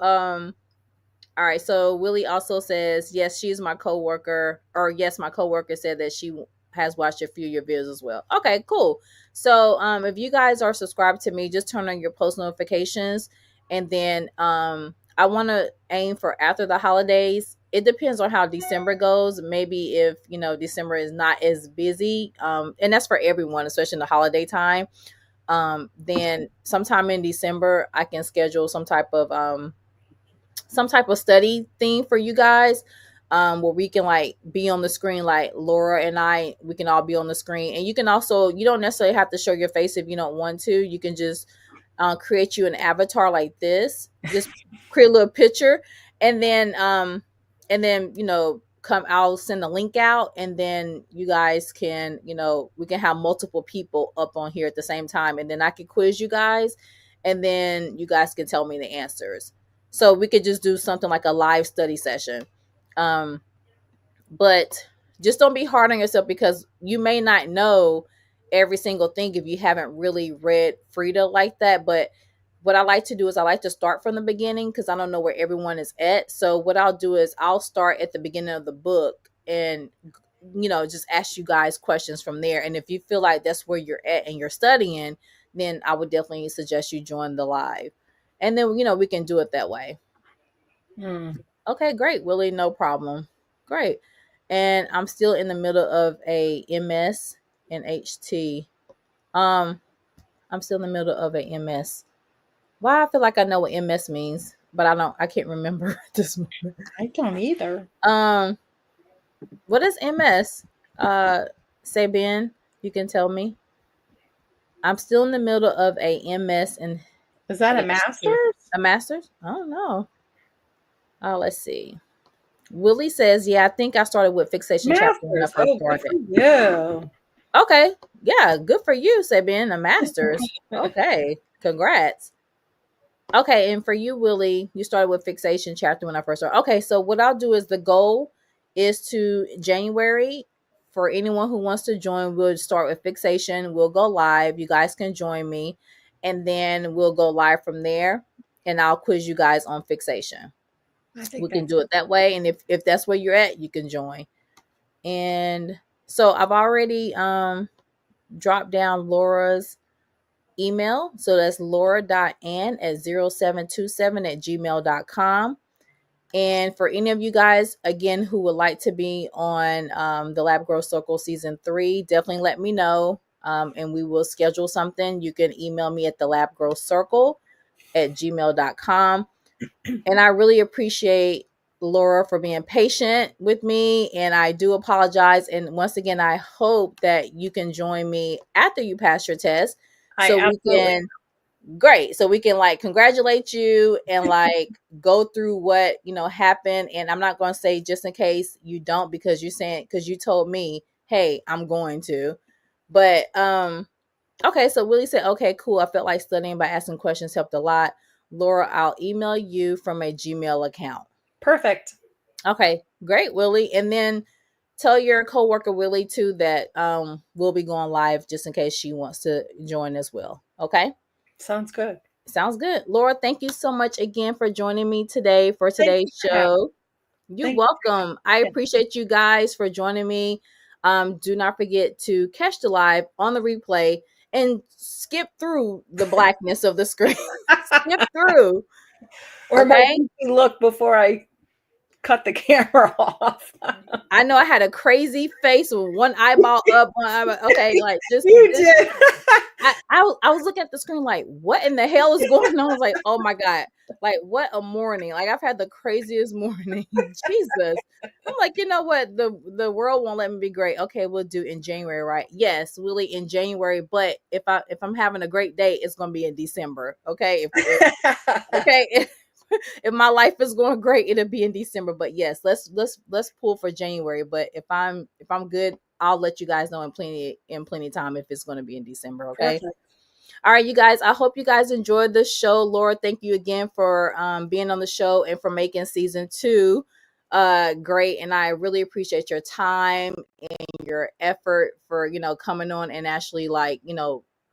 all right, so Willie also says, yes, she's my coworker, or yes, my coworker said that she has watched a few of your videos as well. Okay, cool. So if you guys are subscribed to me, just turn on your post notifications, and then I want to aim for after the holidays. It depends on how December goes. Maybe if December is not as busy, and that's for everyone, especially in the holiday time. Then sometime in December, I can schedule some type of study thing for you guys, where we can like be on the screen, like Laura and I, we can all be on the screen. And you don't necessarily have to show your face if you don't want to. You can just create you an avatar like this, just create a little picture, and then come, I'll send a link out, and then you guys can, we can have multiple people up on here at the same time, and then I can quiz you guys, and then you guys can tell me the answers. So we could just do something like a live study session. Um, but just don't be hard on yourself, because you may not know every single thing if you haven't really read Frida like that. But what I like to do is I like to start from the beginning, because I don't know where everyone is at. So what I'll do is I'll start at the beginning of the book and just ask you guys questions from there. And if you feel like that's where you're at and you're studying, then I would definitely suggest you join the live. And then we can do it that way.
Hmm.
Okay, great, Willie. No problem. Great. And I'm still in the middle of a MS and HT. Um, I'm still in the middle of a MS. Why I feel like I know what MS means, but I don't. I can't remember at this moment.
I don't either.
Um, what is MS? Say Ben, you can tell me. I'm still in the middle of a MS and
Is that a
HT.
master's?
A master's? I don't know. Let's see. Willie says, yeah, I think I started with fixation chapter when I
Master's.
first
Oh, good
started.
for you.
Okay. Yeah, good for you, Sabine, a master's. Okay. Congrats. Okay, and for you, Willie, you started with fixation chapter when I first started. Okay, so what I'll do is the goal is to January. For anyone who wants to join, we'll start with fixation. We'll go live. You guys can join me. and then we'll go live from there, and I'll quiz you guys on fixation.
I
We
think
can
that's
do it that way, and if that's where you're at, you can join. And so I've already dropped down Laura's email. So that's laura.ann@0727 @gmail.com. And for any of you guys, again, who would like to be on the Lab Growth Circle Season 3, definitely let me know. And we will schedule something. You can email me at the Lab Growth Circle @gmail.com. And I really appreciate Laura for being patient with me. And I do apologize. And once again, I hope that you can join me after you pass your test
I
so we
absolutely
can great. So we can like congratulate you and like go through what, happened. And I'm not going to say just in case you don't, because you're saying, because you told me, hey, I'm going to. But okay, so Willie said, okay, cool. I felt like studying by asking questions helped a lot. Laura, I'll email you from a Gmail account.
perfect.
Okay, great, Willie. And then tell your coworker Willie too that we'll be going live just in case she wants to join as well. Okay.
Sounds good.
Sounds good. Laura, thank you so much again for joining me today for
Thank you
today's
for having.
show. You're
Thank
welcome. I
you.
appreciate you guys for joining me. Do not forget to catch the live on the replay and skip through the blackness of the screen. Skip through.
Or my
Okay.
goofy look before I cut the camera off.
I know I had a crazy face with one eyeball up, one eyeball. Okay, like just
You did.
I was looking at the screen like, what in the hell is going on? I was like, oh my God, like what a morning. Like I've had the craziest morning. Jesus. I'm like, you know what? The world won't let me be great. Okay, we'll do in January, right? Yes, Willie, in January. But if I'm having a great day, it's gonna be in December. Okay. Okay. If my life is going great, it'll be in December. But yes, let's pull for January. But if I'm good, I'll let you guys know in plenty time if it's going to be in December. Okay.
Perfect.
All right, you guys. I hope you guys enjoyed the show. Laura, thank you again for being on the show and for making season 2 great. And I really appreciate your time and your effort for coming on and actually like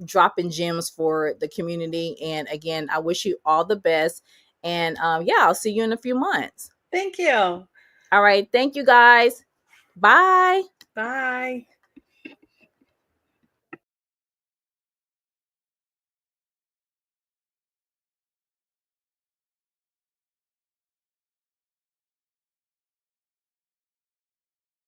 dropping gems for the community. And again, I wish you all the best. And yeah, I'll see you in a few months.
Thank you.
All right. Thank you guys. Bye.
Bye.